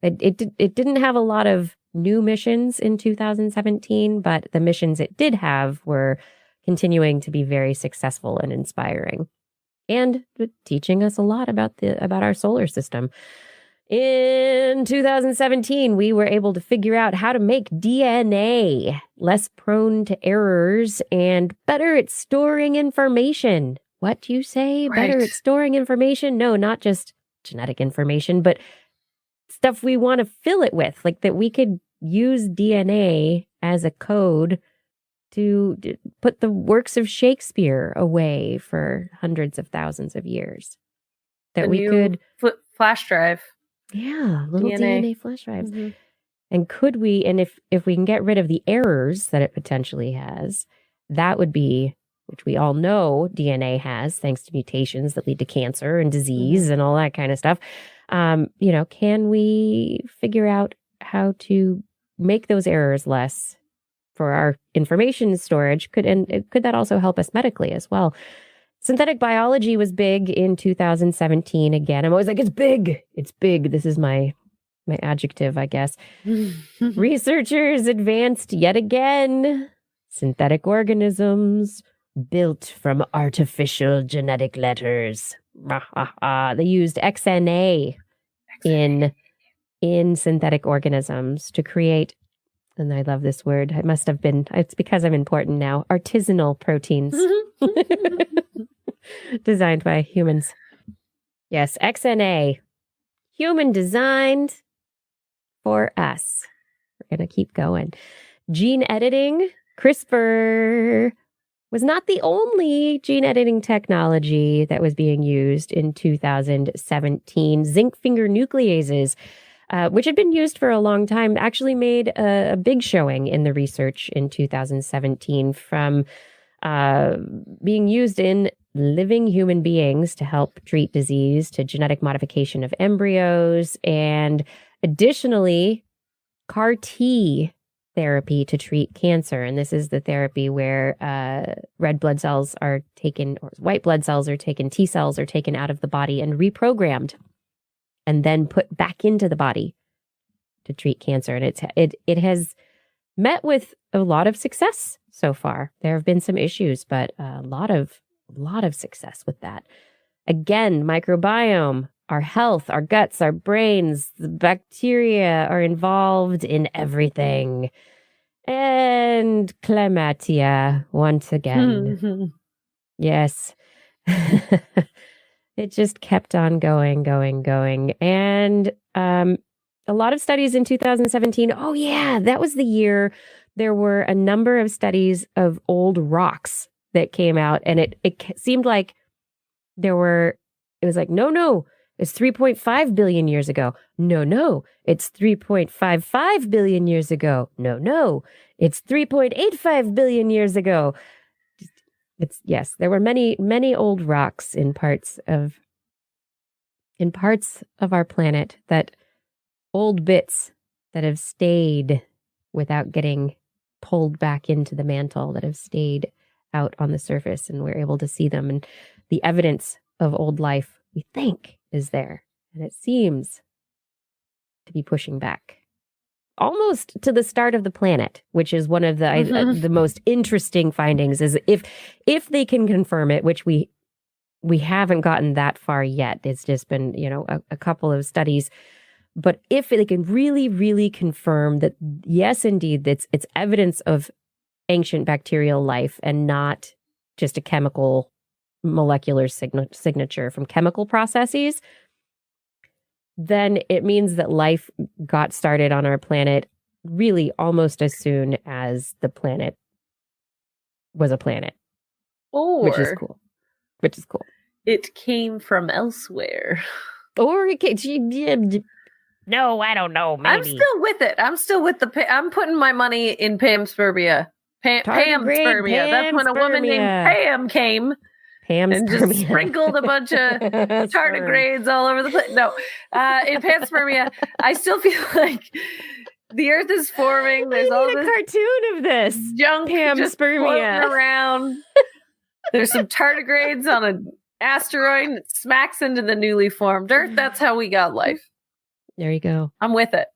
it didn't have a lot of new missions in 2017, but the missions it did have were continuing to be very successful and inspiring, and teaching us a lot about our solar system. In 2017, we were able to figure out how to make DNA less prone to errors and better at storing information. What do you say? Right. Better at storing information? No, not just genetic information, but stuff we want to fill it with, like that we could use DNA as a code to put the works of Shakespeare away for hundreds of thousands of years. That we could flash drive. Yeah, little DNA flash drives. And could we, and if we can get rid of the errors that it potentially has, that would be, which we all know DNA has, thanks to mutations that lead to cancer and disease and all that kind of stuff. You know, can we figure out how to make those errors less for our information storage? Could that also help us medically as well? Synthetic biology was big in 2017. Again, I'm always like, it's big. It's big. This is my adjective, I guess. Researchers advanced yet again. Synthetic organisms built from artificial genetic letters. They used XNA in synthetic organisms to create, and I love this word, it's because I'm important now, artisanal proteins. Designed by humans. Yes, XNA. Human designed for us. We're going to keep going. Gene editing. CRISPR was not the only gene editing technology that was being used in 2017. Zinc finger nucleases, which had been used for a long time, actually made a big showing in the research in 2017 from being used in living human beings to help treat disease, to genetic modification of embryos, and additionally, CAR T therapy to treat cancer. And this is the therapy where red blood cells are taken, or white blood cells are taken, T cells are taken out of the body and reprogrammed, and then put back into the body to treat cancer. And it has met with a lot of success so far. There have been some issues, but a lot of success with that. Again, microbiome, our health, our guts, our brains, the bacteria are involved in everything. And climatia, once again. Yes. It just kept on going. And a lot of studies in 2017. Oh, yeah, that was the year there were a number of studies of old rocks that came out, and it seemed like it was like, no, it's 3.5 billion years ago. No, it's 3.55 billion years ago. No, it's 3.85 billion years ago. There were many old rocks in parts of our planet, that old bits that have stayed without getting pulled back into the mantle, that have stayed out on the surface, and we're able to see them. And the evidence of old life, we think, is there. And it seems to be pushing back almost to the start of the planet, which is one of the most interesting findings, is if they can confirm it, which we haven't gotten that far yet. It's just been, a couple of studies. But if they can really, really confirm that, yes, indeed, it's evidence of ancient bacterial life and not just a chemical molecular signature from chemical processes, then it means that life got started on our planet really almost as soon as the planet was a planet, Or which is cool. it came from elsewhere. Or it came, no, I don't know. Maybe. I'm still with it. I'm still with I'm putting my money in panspermia. Panspermia. That's when a woman named Pam came and just sprinkled a bunch of tardigrades all over the place. No, in panspermia, I still feel like the Earth is forming. There's all this cartoon of this junk just floating panspermia around. There's some tardigrades on an asteroid that smacks into the newly formed Earth. That's how we got life. There you go. I'm with it.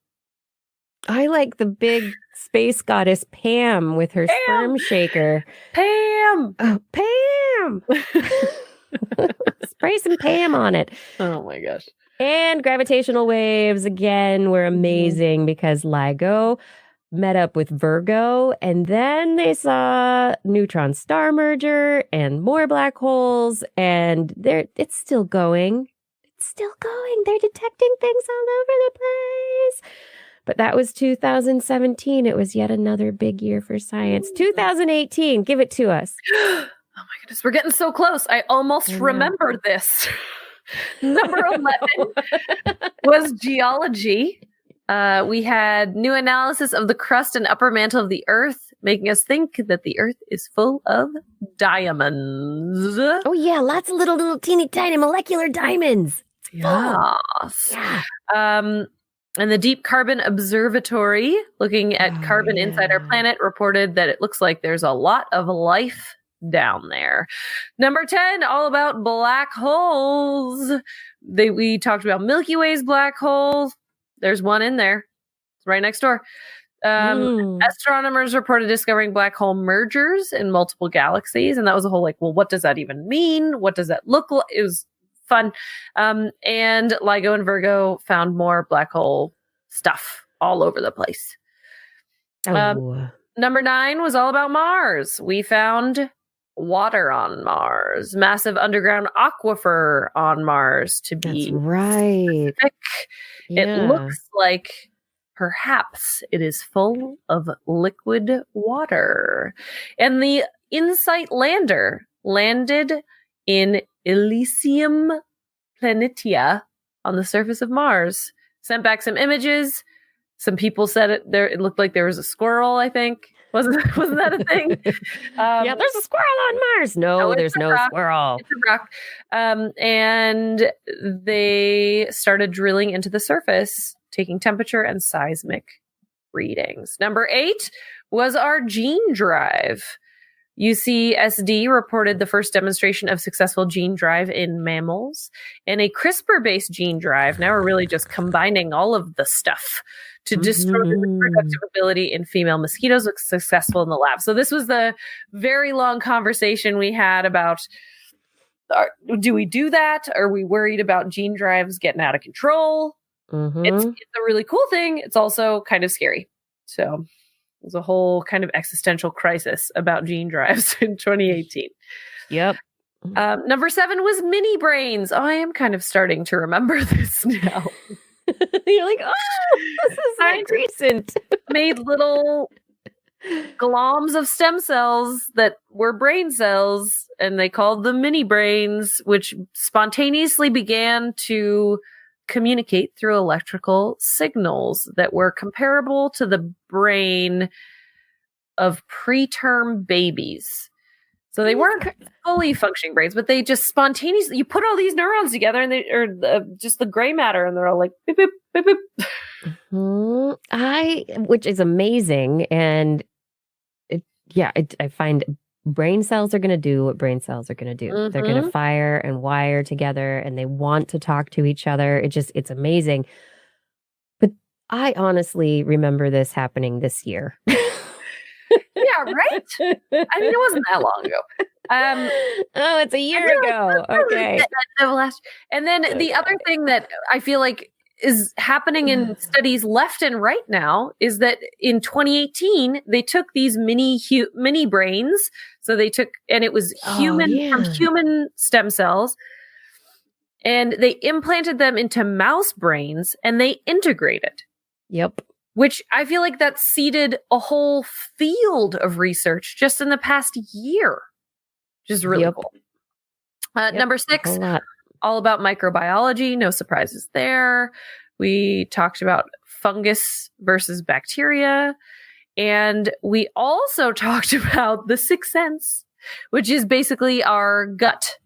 I like the big space goddess Pam with her sperm shaker. Pam! Oh, Pam! Spray some Pam on it. Oh my gosh. And gravitational waves again were amazing because LIGO met up with Virgo and then they saw neutron star merger and more black holes and it's still going. It's still going. They're detecting things all over the place. But that was 2017. It was yet another big year for science. 2018, give it to us. Oh my goodness, we're getting so close. I almost remembered this. Number 11 was geology. We had new analysis of the crust and upper mantle of the Earth, making us think that the Earth is full of diamonds. Oh yeah, lots of little teeny tiny molecular diamonds. Yes. Yeah. And the Deep Carbon Observatory, looking at carbon inside our planet, reported that it looks like there's a lot of life down there. Number 10, all about black holes. We talked about Milky Way's black hole. There's one in there. It's right next door. Astronomers reported discovering black hole mergers in multiple galaxies. And that was a whole what does that even mean? What does that look like? It was fun. And LIGO and found more black hole stuff all over the place. Number 9 was all about Mars. We found water on Mars, massive underground aquifer on Mars to be right. specific. Yeah. It looks like perhaps it is full of liquid water. And the InSight lander landed in Elysium Planitia on the surface of Mars. Sent back some images. Some people said it looked like there was a squirrel, I think. Wasn't that a thing? Yeah, there's a squirrel on Mars. No, there's no squirrel. It's a rock. And they started drilling into the surface, taking temperature and seismic readings. Number 8 was our gene drive. UCSD reported the first demonstration of successful gene drive in mammals, and a CRISPR-based gene drive. Now we're really just combining all of the stuff to destroy the reproductive ability in female mosquitoes. Looks successful in the lab. So this was the very long conversation we had about, do we do that? Are we worried about gene drives getting out of control? It's a really cool thing. It's also kind of scary. So it was a whole kind of existential crisis about gene drives in 2018. Yep. Number 7 was mini brains. Oh, I am kind of starting to remember this now. You're like, oh, this is recent. Made little gloms of stem cells that were brain cells, and they called them mini brains, which spontaneously began to communicate through electrical signals that were comparable to the brain of preterm babies. So they weren't fully functioning brains, but they just spontaneously, you put all these neurons together and just the gray matter, and they're all like, beep, beep, beep, beep. Which is amazing. And I find brain cells are going to do what brain cells are going to do. They're going to fire and wire together, and they want to talk to each other. It's amazing. But I honestly remember this happening this year. Yeah, right? I mean, it wasn't that long ago. It's a year ago. Okay. And then the other thing that I feel like is happening in studies left and right now is that in 2018, they took these mini brains. So they took, and it was from human stem cells. And they implanted them into mouse brains and they integrated, Yep. which I feel like that seeded a whole field of research just in the past year, which is really Yep. cool. Yep. Number A 6, whole lot. all about microbiology. No surprises there. We talked about fungus versus bacteria. And we also talked about the sixth sense, which is basically our gut.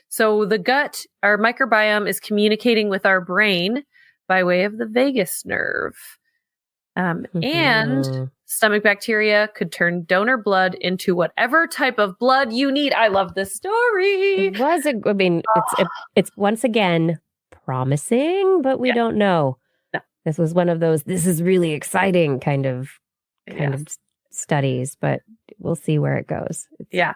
So the gut, our microbiome is communicating with our brain by way of the vagus nerve. And stomach bacteria could turn donor blood into whatever type of blood you need. I love this story. It was it's once again promising, but we don't know. No. This was one of those, this is really exciting kind of studies, but we'll see where it goes. It's Yeah.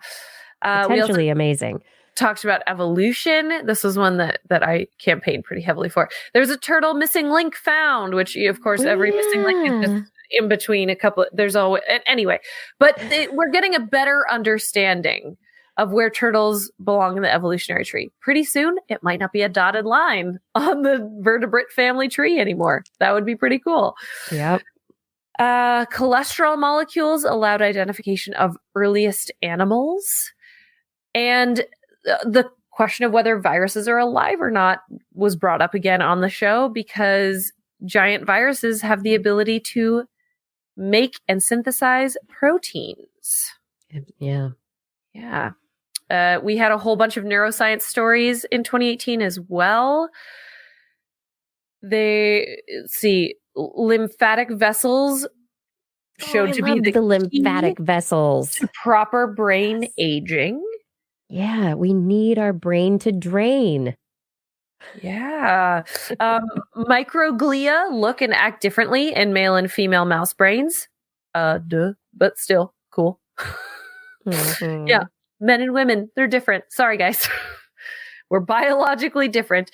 potentially amazing. Talked about evolution. This was one that I campaigned pretty heavily for. There's a turtle missing link found, which of course every missing link is just in between a couple. There's always anyway, but we're getting a better understanding of where turtles belong in the evolutionary tree. Pretty soon, it might not be a dotted line on the vertebrate family tree anymore. That would be pretty cool. Yep. Cholesterol molecules allowed identification of earliest animals, and the question of whether viruses are alive or not was brought up again on the show because giant viruses have the ability to make and synthesize proteins. Yeah. Yeah. We had a whole bunch of neuroscience stories in 2018 as well. Lymphatic vessels showed to be the lymphatic key vessels to proper brain aging. Yeah, we need our brain to drain. Yeah. Microglia look and act differently in male and female mouse brains. But still cool. Mhm. Yeah. Men and women, they're different. Sorry, guys. We're biologically different.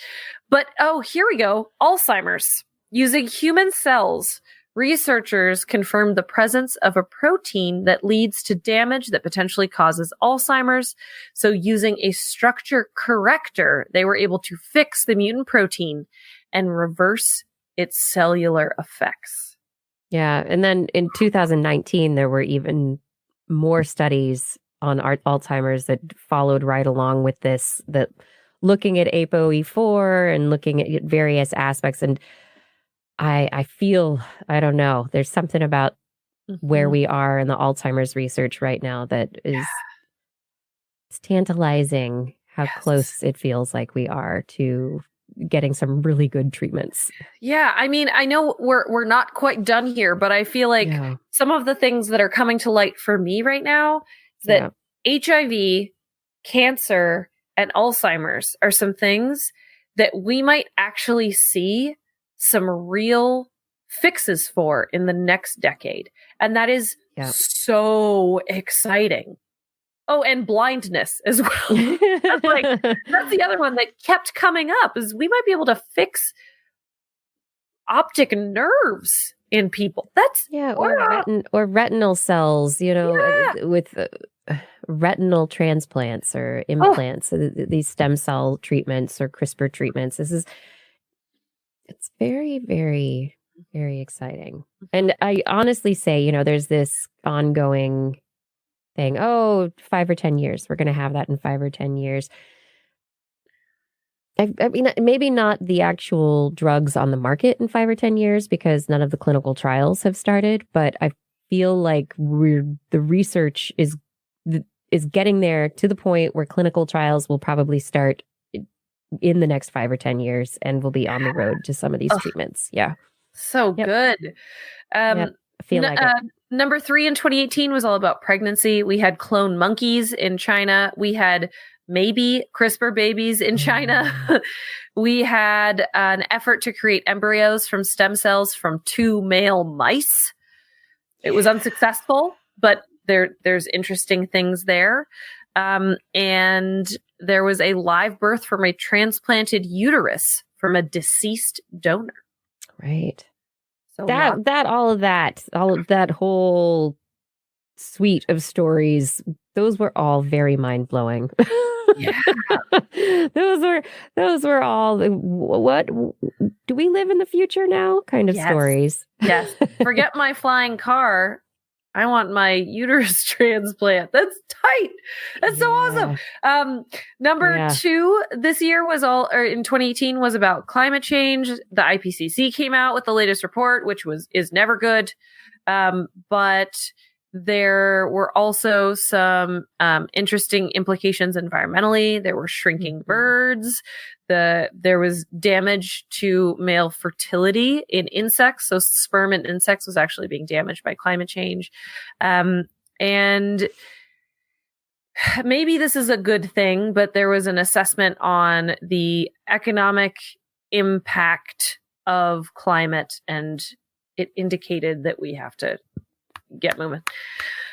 But here we go. Alzheimer's. Using human cells, researchers confirmed the presence of a protein that leads to damage that potentially causes Alzheimer's. So using a structure corrector, they were able to fix the mutant protein and reverse its cellular effects. Yeah. And then in 2019, there were even more studies on Alzheimer's that followed right along with this, that looking at ApoE4 and looking at various aspects. And I feel, I don't know, there's something about where we are in the Alzheimer's research right now that is it's tantalizing how close it feels like we are to getting some really good treatments. Yeah, I mean, I know we're not quite done here, but I feel like some of the things that are coming to light for me right now is that HIV, cancer, and Alzheimer's are some things that we might actually see some real fixes for in the next decade. And that is so exciting. Oh, and blindness as well. That's the other one that kept coming up is we might be able to fix optic nerves in people. That's or retinal cells, with retinal transplants or implants, these stem cell treatments or CRISPR treatments. It's very, very, very exciting. And I honestly say, there's this ongoing thing, 5 or 10 years. We're going to have that in 5 or 10 years. I mean, maybe not the actual drugs on the market in 5 or 10 years because none of the clinical trials have started, but I feel like the research is getting there to the point where clinical trials will probably start in the next 5 or 10 years and we'll be on the road to some of these treatments. Yeah. So good. I feel like it. Number 3 in 2018 was all about pregnancy. We had clone monkeys in China. We had maybe CRISPR babies in China. We had an effort to create embryos from stem cells from 2 male mice. It was unsuccessful, but there's interesting things there. And there was a live birth from a transplanted uterus from a deceased donor. Right. So all of that whole suite of stories, those were all very mind-blowing. Yeah. those were all what do we live in the future now kind of Yes. stories. Yes. Forget my flying car. I want my uterus transplant. That's tight. That's so awesome. Number 2 this year in 2018 was about climate change. The IPCC came out with the latest report, which is never good. But there were also some interesting implications environmentally. There were shrinking birds. There was damage to male fertility in insects. So sperm in insects was actually being damaged by climate change. And maybe this is a good thing, but there was an assessment on the economic impact of climate, and it indicated that we have to get moving.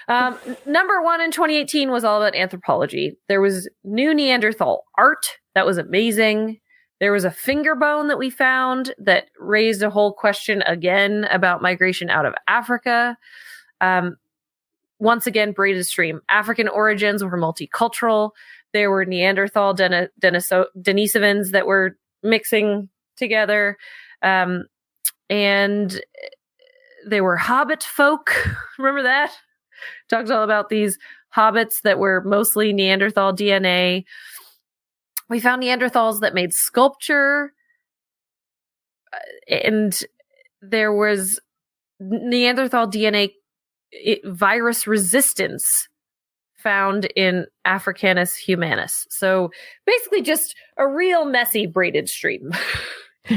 Number 1 in 2018 was all about anthropology. There was new Neanderthal art. That was amazing. There was a finger bone that we found that raised a whole question again about migration out of Africa. Once again, braided stream. African origins were multicultural. There were Neanderthal Denisovans that were mixing together. And there were hobbit folk. Remember that? Talked all about these hobbits that were mostly Neanderthal DNA. We found Neanderthals that made sculpture. And there was Neanderthal DNA virus resistance found in Africanus humanus. So basically just a real messy braided stream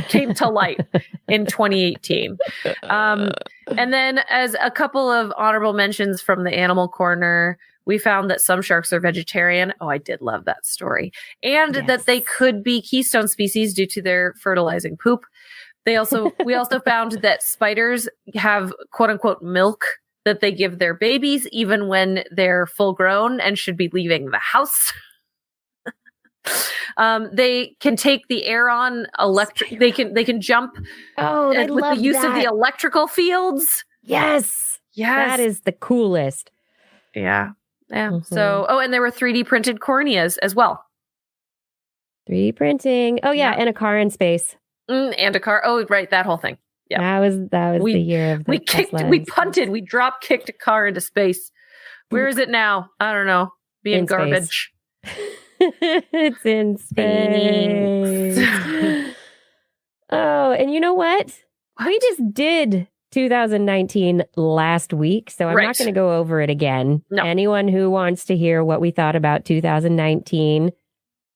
came to light in 2018. And then as a couple of honorable mentions from the Animal Corner, we found that some sharks are vegetarian. Oh, I did love that story. And that they could be keystone species due to their fertilizing poop. We also found that spiders have quote unquote milk that they give their babies even when they're full grown and should be leaving the house. They can take the air on electric. They can jump. Oh, I with love the use of the that. electrical fields. Yes. That is the coolest. Yeah. Yeah. Mhm. So, and there were 3D printed corneas as well. 3D printing. Oh yeah, and a car in space. And a car. Oh, right, that whole thing. Yeah. That was the year of the we punted, we drop kicked a car into space. Where is it now? I don't know. Being garbage. It's in space. Oh, and you know what? We just did 2019 last week, so I'm not going to go over it again. No. Anyone who wants to hear what we thought about 2019,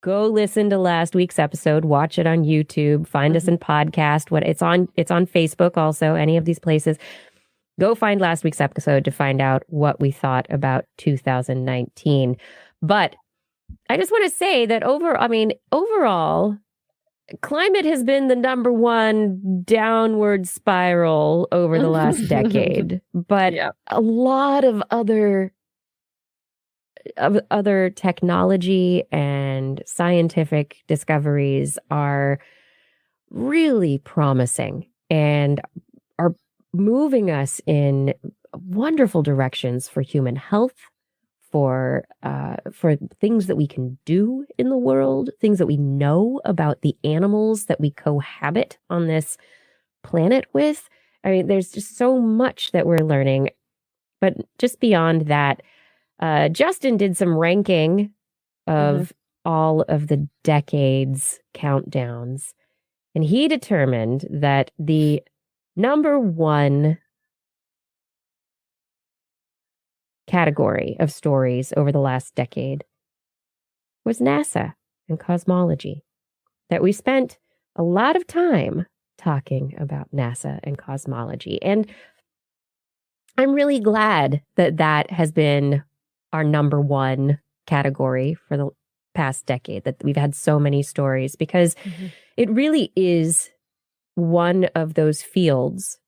go listen to last week's episode, watch it on YouTube, find us in podcast. It's on Facebook also, any of these places. Go find last week's episode to find out what we thought about 2019. But I just want to say that overall, climate has been the number one downward spiral over the last decade. But a lot of other technology and scientific discoveries are really promising and are moving us in wonderful directions for human health, for things that we can do in the world, things that we know about the animals that we cohabit on this planet with. I mean, there's just so much that we're learning. But just beyond that, Justin did some ranking of all of the decades countdowns, and he determined that the number one category of stories over the last decade was NASA and cosmology. That we spent a lot of time talking about NASA and cosmology. And I'm really glad that that has been our number one category for the past decade, that we've had so many stories, because it really is one of those fields,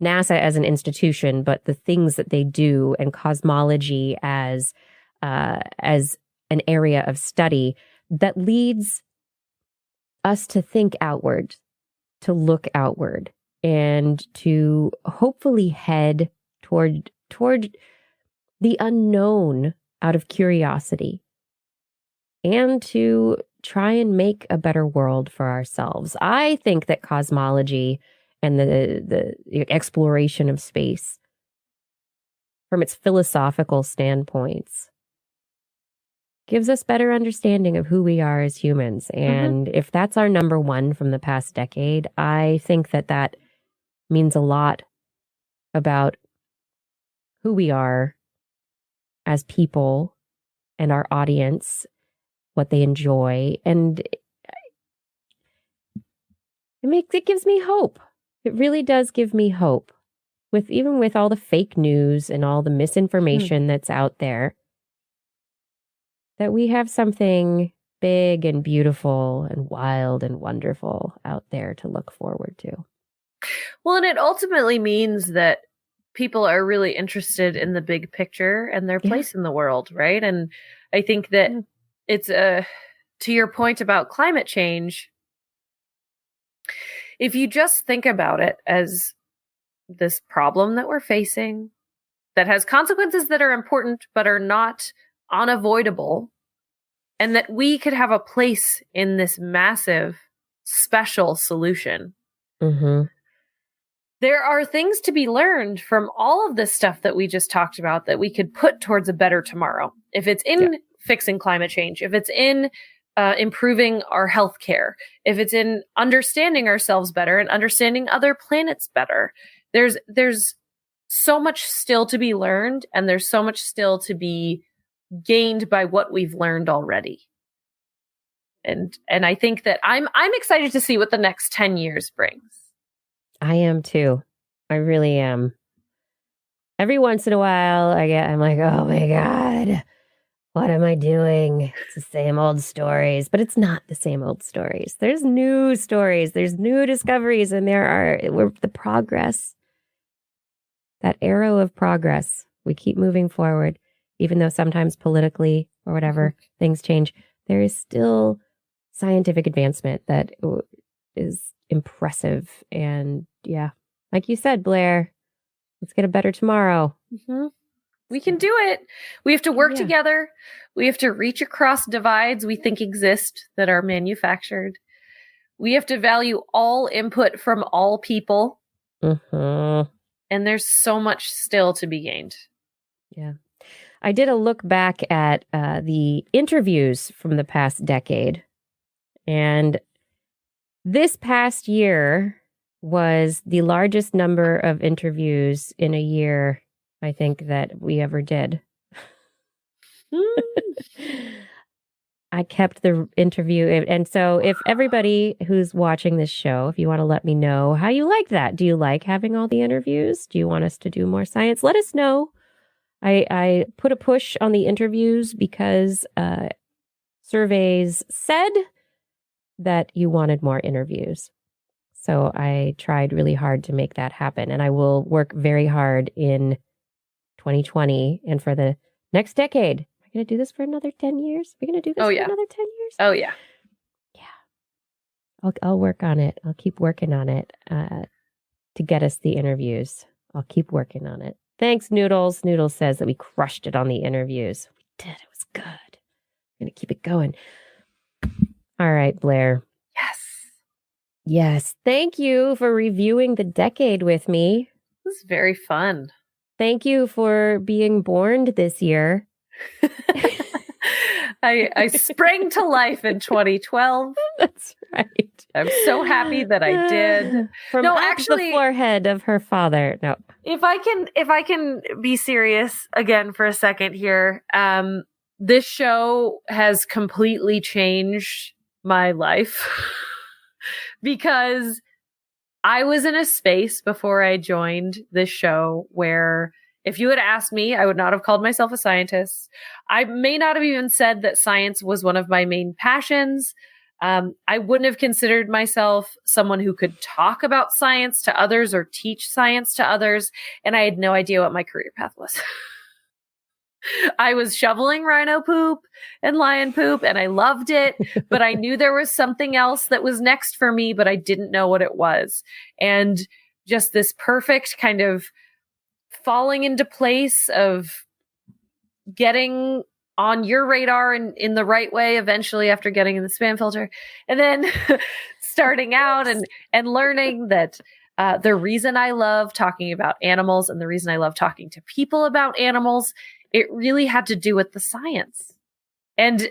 NASA as an institution, but the things that they do, and cosmology as an area of study that leads us to think outward, to look outward, and to hopefully head toward the unknown out of curiosity and to try and make a better world for ourselves. I think that cosmology and the exploration of space from its philosophical standpoints gives us better understanding of who we are as humans. And if that's our number one from the past decade, I think that that means a lot about who we are as people and our audience, what they enjoy. And it gives me hope. It really does give me hope. Even with all the fake news and all the misinformation that's out there, that we have something big and beautiful and wild and wonderful out there to look forward to. Well, and it ultimately means that people are really interested in the big picture and their place in the world, right? And I think that it's to your point about climate change, if you just think about it as this problem that we're facing that has consequences that are important but are not unavoidable, and that we could have a place in this massive, special solution. There are things to be learned from all of this stuff that we just talked about that we could put towards a better tomorrow. If it's in fixing climate change, if it's in improving our healthcare, if it's in understanding ourselves better and understanding other planets better, there's so much still to be learned, and there's so much still to be gained by what we've learned already. And I think that I'm excited to see what the next 10 years brings. I am too. I really am. Every once in a while, I'm like, oh my God, what am I doing? It's the same old stories, but it's not the same old stories. There's new stories, there's new discoveries, and we're the progress, that arrow of progress. We keep moving forward, even though sometimes politically or whatever things change. There is still scientific advancement that is impressive. And yeah, like you said, Blair, let's get a better tomorrow. We can do it. We have to work together. We have to reach across divides we think exist that are manufactured. We have to value all input from all people. And there's so much still to be gained. Yeah. I did a look back at the interviews from the past decade. And this past year was the largest number of interviews in a year, I think, that we ever did. I kept the interview. And so if everybody who's watching this show, if you want to let me know how you like that, do you like having all the interviews? Do you want us to do more science? Let us know. I put a push on the interviews because surveys said that you wanted more interviews. So I tried really hard to make that happen. And I will work very hard in 2020 and for the next decade. Am I going to do this for another 10 years? Are we going to do this for another 10 years? Oh, yeah. Yeah. I'll work on it. I'll keep working on it to get us the interviews. I'll keep working on it. Thanks, Noodles. Noodles says that we crushed it on the interviews. We did. It was good. I'm going to keep it going. All right, Blair. Yes. Thank you for reviewing the decade with me. This is very fun. Thank you for being born this year. I sprang to life in 2012. That's right. I'm so happy that I did. From the forehead of her father. No. If I can be serious again for a second here, this show has completely changed my life. Because I was in a space before I joined this show where if you had asked me, I would not have called myself a scientist. I may not have even said that science was one of my main passions. I wouldn't have considered myself someone who could talk about science to others or teach science to others. And I had no idea what my career path was. I was shoveling rhino poop and lion poop and I loved it, but I knew there was something else that was next for me, but I didn't know what it was. And just this perfect kind of falling into place of getting on your radar in the right way eventually after getting in the spam filter. And then starting out and learning that the reason I love talking about animals and the reason I love talking to people about animals, it really had to do with the science. And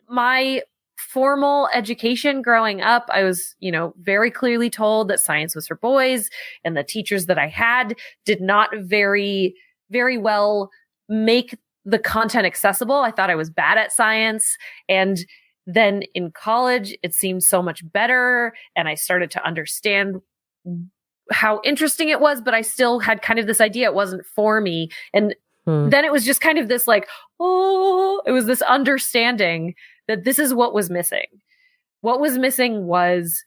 my formal education growing up, I was, very clearly told that science was for boys, and the teachers that I had did not very, very well make the content accessible. I thought I was bad at science. And then in college, it seemed so much better. And I started to understand how interesting it was, but I still had kind of this idea it wasn't for me. And then it was just kind of this it was this understanding that this is what was missing. What was missing was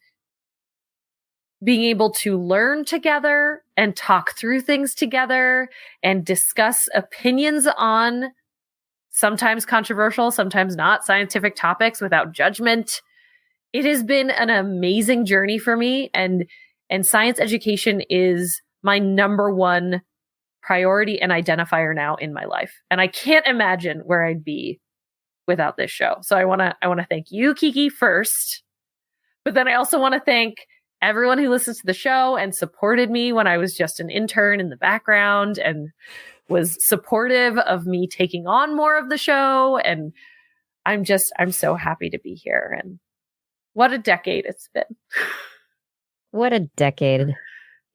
being able to learn together and talk through things together and discuss opinions on sometimes controversial, sometimes not scientific topics without judgment. It has been an amazing journey for me, and science education is my number one priority and identifier now in my life. And I can't imagine where I'd be without this show. So I want to thank you, Kiki, first. But then I also want to thank everyone who listens to the show and supported me when I was just an intern in the background and was supportive of me taking on more of the show. And I'm so happy to be here. And what a decade it's been. What a decade.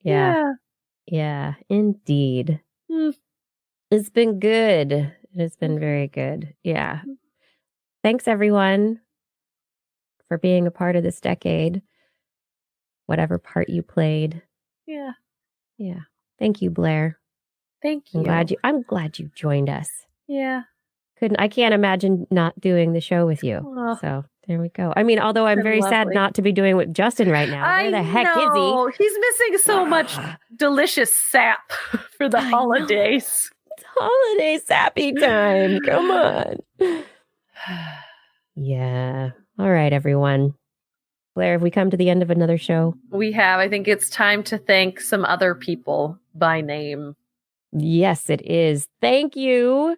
Yeah, indeed. It's been good. It has been very good. Yeah. Thanks, everyone, for being a part of this decade. Whatever part you played. Yeah. Thank you, Blair. Thank you. I'm glad you joined us. Yeah. I can't imagine not doing the show with you. Oh. So there we go. I mean, although I'm very sad not to be doing with Justin right now. Where the heck is he? He's missing so much delicious sap for the holidays. It's holiday sappy time. Come on. Yeah. All right, everyone. Blair, have we come to the end of another show? We have. I think it's time to thank some other people by name. Yes, it is. Thank you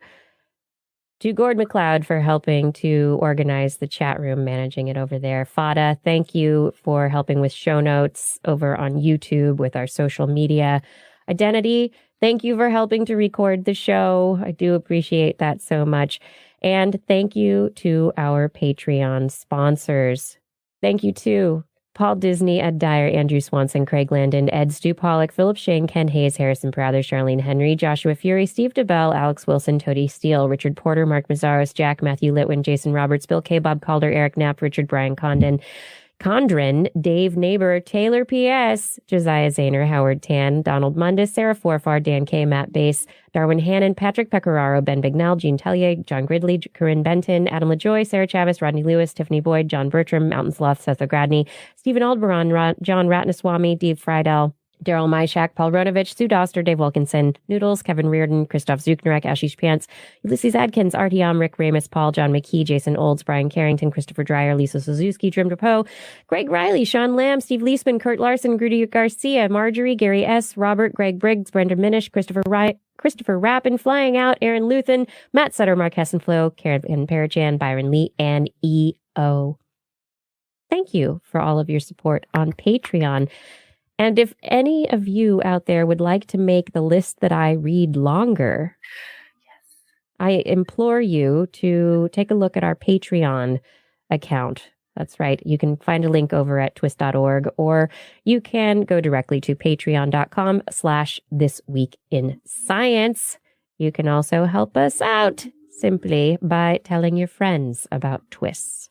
to Gord McLeod for helping to organize the chat room, managing it over there. Fada, thank you for helping with show notes over on YouTube with our social media identity. Thank you for helping to record the show. I do appreciate that so much. And thank you to our Patreon sponsors. Thank you to Paul Disney, Ed Dyer, Andrew Swanson, Craig Landon, Ed Stu Pollock, Philip Shane, Ken Hayes, Harrison Prather, Charlene Henry, Joshua Fury, Steve DeBell, Alex Wilson, Tody Steele, Richard Porter, Mark Mazzaros, Jack, Matthew Litwin, Jason Roberts, Bill K. Bob Calder, Eric Knapp, Richard Brian Condren, Dave Neighbor, Taylor P.S., Josiah Zahner, Howard Tan, Donald Mundus, Sarah Forfar, Dan K., Matt Bass, Darwin Hannon, Patrick Pecoraro, Ben Bignell, Gene Tellier, John Gridley, Corinne Benton, Adam LaJoy, Sarah Chavis, Rodney Lewis, Tiffany Boyd, John Bertram, Mountain Sloth, Seth O'Gradney, Stephen Aldebaran, John Ratnaswamy, Dave Friedel, Daryl Myshak, Paul Ronovich, Sue Doster, Dave Wilkinson, Noodles, Kevin Reardon, Christoph Zucknerek, Ashish Pants, Ulysses Adkins, Artyom, Rick Ramus, Paul, John McKee, Jason Olds, Brian Carrington, Christopher Dreyer, Lisa Suzuki, Trim DePoe, Greg Riley, Sean Lamb, Steve Leisman, Kurt Larson, Grudy Garcia, Marjorie, Gary S., Robert, Greg Briggs, Brendan Minish, Christopher Rappin, Flying Out, Aaron Luthen, Matt Sutter, Mark Hessenflow, Karen Parachan, Byron Lee, and E.O. Thank you for all of your support on Patreon. And if any of you out there would like to make the list that I read longer, I implore you to take a look at our Patreon account. That's right. You can find a link over at TWIS.org, or you can go directly to patreon.com/thisweekinscience. You can also help us out simply by telling your friends about TWIS.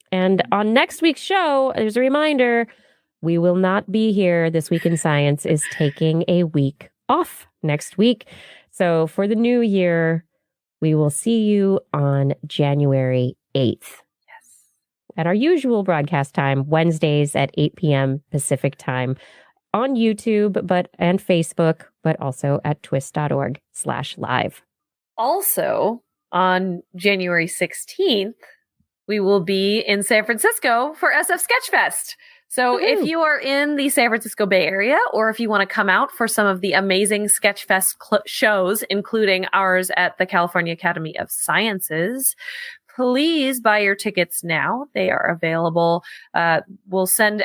And on next week's show, there's a reminder, we will not be here. This Week in Science is taking a week off next week. So for the new year, we will see you on January 8th. Yes. At our usual broadcast time, Wednesdays at 8 p.m. Pacific time on YouTube and Facebook, but also at twis.org/live. Also, on January 16th, we will be in San Francisco for SF Sketchfest. So Woohoo. if you are in the San Francisco Bay Area, or if you want to come out for some of the amazing Sketchfest shows, including ours at the California Academy of Sciences, please buy your tickets now. They are available. We'll send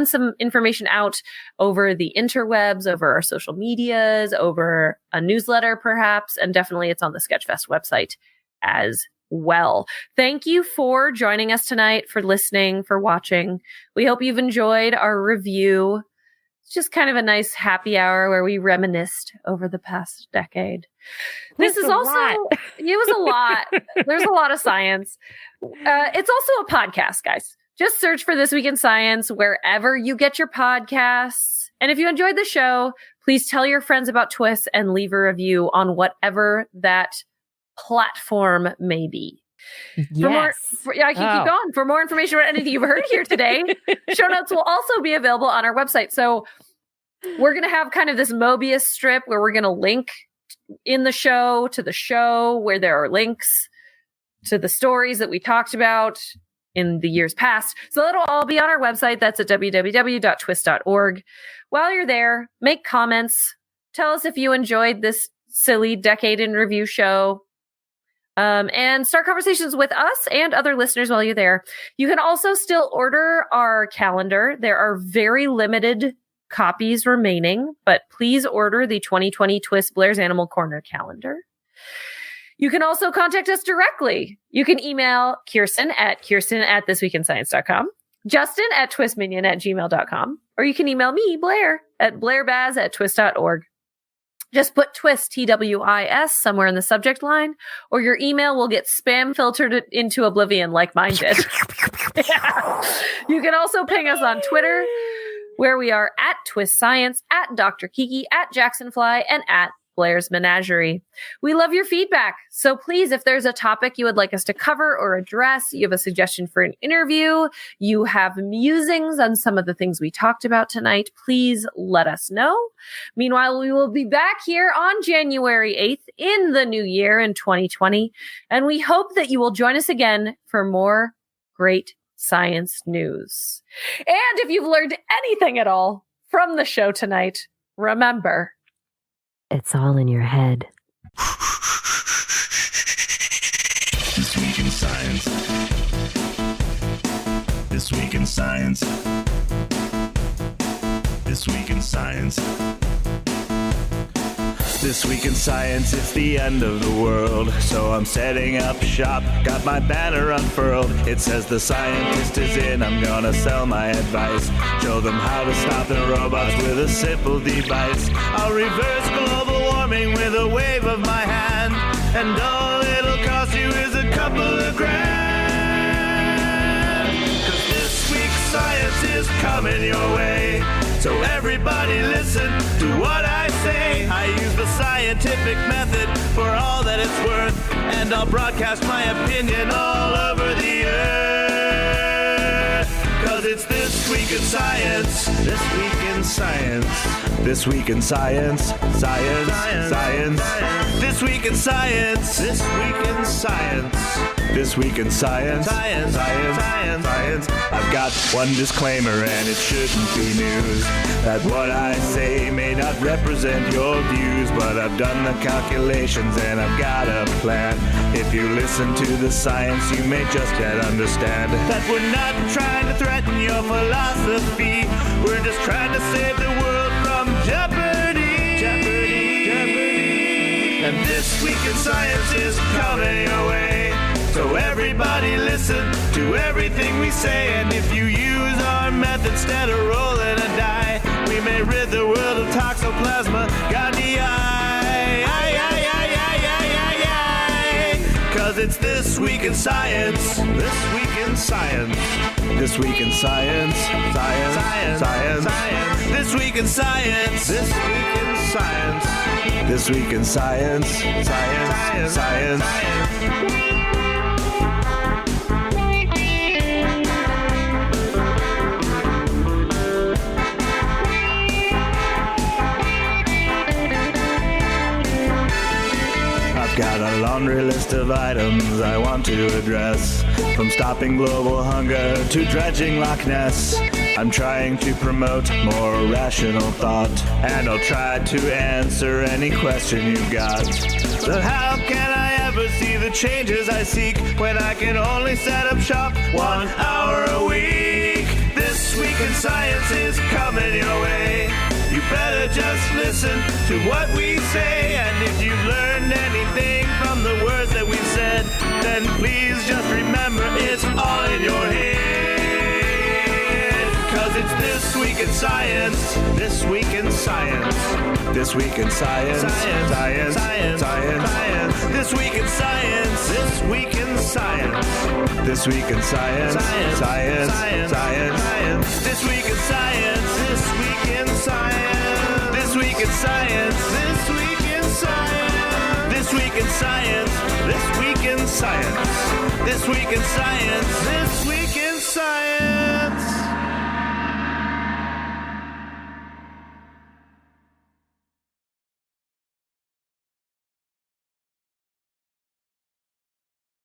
some information out over the interwebs, over our social medias, over a newsletter perhaps, and definitely it's on the Sketchfest website as well. Thank you for joining us tonight, for listening, for watching. We hope you've enjoyed our review. It's just kind of a nice happy hour where we reminisced over the past decade. This is also, it was a lot. There's a lot of science. It's also a podcast, guys. Just search for This Week in Science wherever you get your podcasts. And if you enjoyed the show, please tell your friends about TWIS and leave a review on whatever that platform may be. Yes. I can keep going. For more information about anything you've heard here today, show notes will also be available on our website. So we're going to have kind of this Mobius strip where we're going to link in the show to the show where there are links to the stories that we talked about in the years past. So that'll all be on our website. That's at www.twis.org. While you're there, make comments. Tell us if you enjoyed this silly decade in review show. And start conversations with us and other listeners while you're there. You can also still order our calendar. There are very limited copies remaining, but please order the 2020 TWIS Blair's Animal Corner calendar. You can also contact us directly. You can email Kirsten at thisweekinscience.com, Justin at twistminion@gmail.com, or you can email me, Blair, at blairbaz@twis.org. Just put TWIS, TWIS, somewhere in the subject line, or your email will get spam filtered into oblivion like mine did. Yeah. You can also ping us on Twitter, where we are at TWIS Science, at Dr. Kiki, at Jacksonfly, and at Blair's Menagerie. We love your feedback. So please, if there's a topic you would like us to cover or address, you have a suggestion for an interview, you have musings on some of the things we talked about tonight, please let us know. Meanwhile, we will be back here on January 8th in the new year in 2020. And we hope that you will join us again for more great science news. And if you've learned anything at all from the show tonight, remember, It's all in your head. This Week in Science. This Week in Science. This Week in Science. This Week in Science, it's the end of the world. So I'm setting up shop, got my banner unfurled. It says the scientist is in, I'm gonna sell my advice. Show them how to stop the robots with a simple device. I'll reverse global warming with a wave of my hand. And all it'll cost you is a couple of grand. 'Cause this week's science is coming your way. So everybody listen to what I say. I use the scientific method for all that it's worth, and I'll broadcast my opinion all over the earth. 'Cause it's This Week in Science. This Week in Science. This Week in Science. Science. Science. This Week in Science. This Week in Science. This Week in Science. Science. Science. Science. I've got one disclaimer, and it shouldn't be news, that what I say may not represent your views, but I've done the calculations and I've got a plan. If you listen to the science, you may just yet understand that we're not trying to threaten your philosophy. We're just trying to save the world from jeopardy. Jeopardy. And This Week in Science is coming your way. So everybody listen to everything we say, and if you use our method instead of rolling a die, we may rid the world of toxoplasma gondii. 'Cause it's This Week in Science. This Week in Science. This Week in Science. Science. Science. Science. This Week in Science. This Week in Science. This Week in Science. Science. Science. Got a laundry list of items I want to address, from stopping global hunger to dredging Loch Ness. I'm trying to promote more rational thought, and I'll try to answer any question you've got. But how can I ever see the changes I seek when I can only set up shop 1 hour a week? This Week in Science is coming your way. You better just listen to what we say, and if you've learned anything from the words that we've said, then please just remember it's all in your head. 'Cause it's This Week in Science, This Week in Science, This Week in Science, Science, Science, Science, This Week in Science, This Week in Science, This Week in Science, Science, Science, Science, This Week in Science, This Week in Science, This Week in Science, This Week in Science, This Week in Science, This Week in Science, This Week in Science, This Week in Science.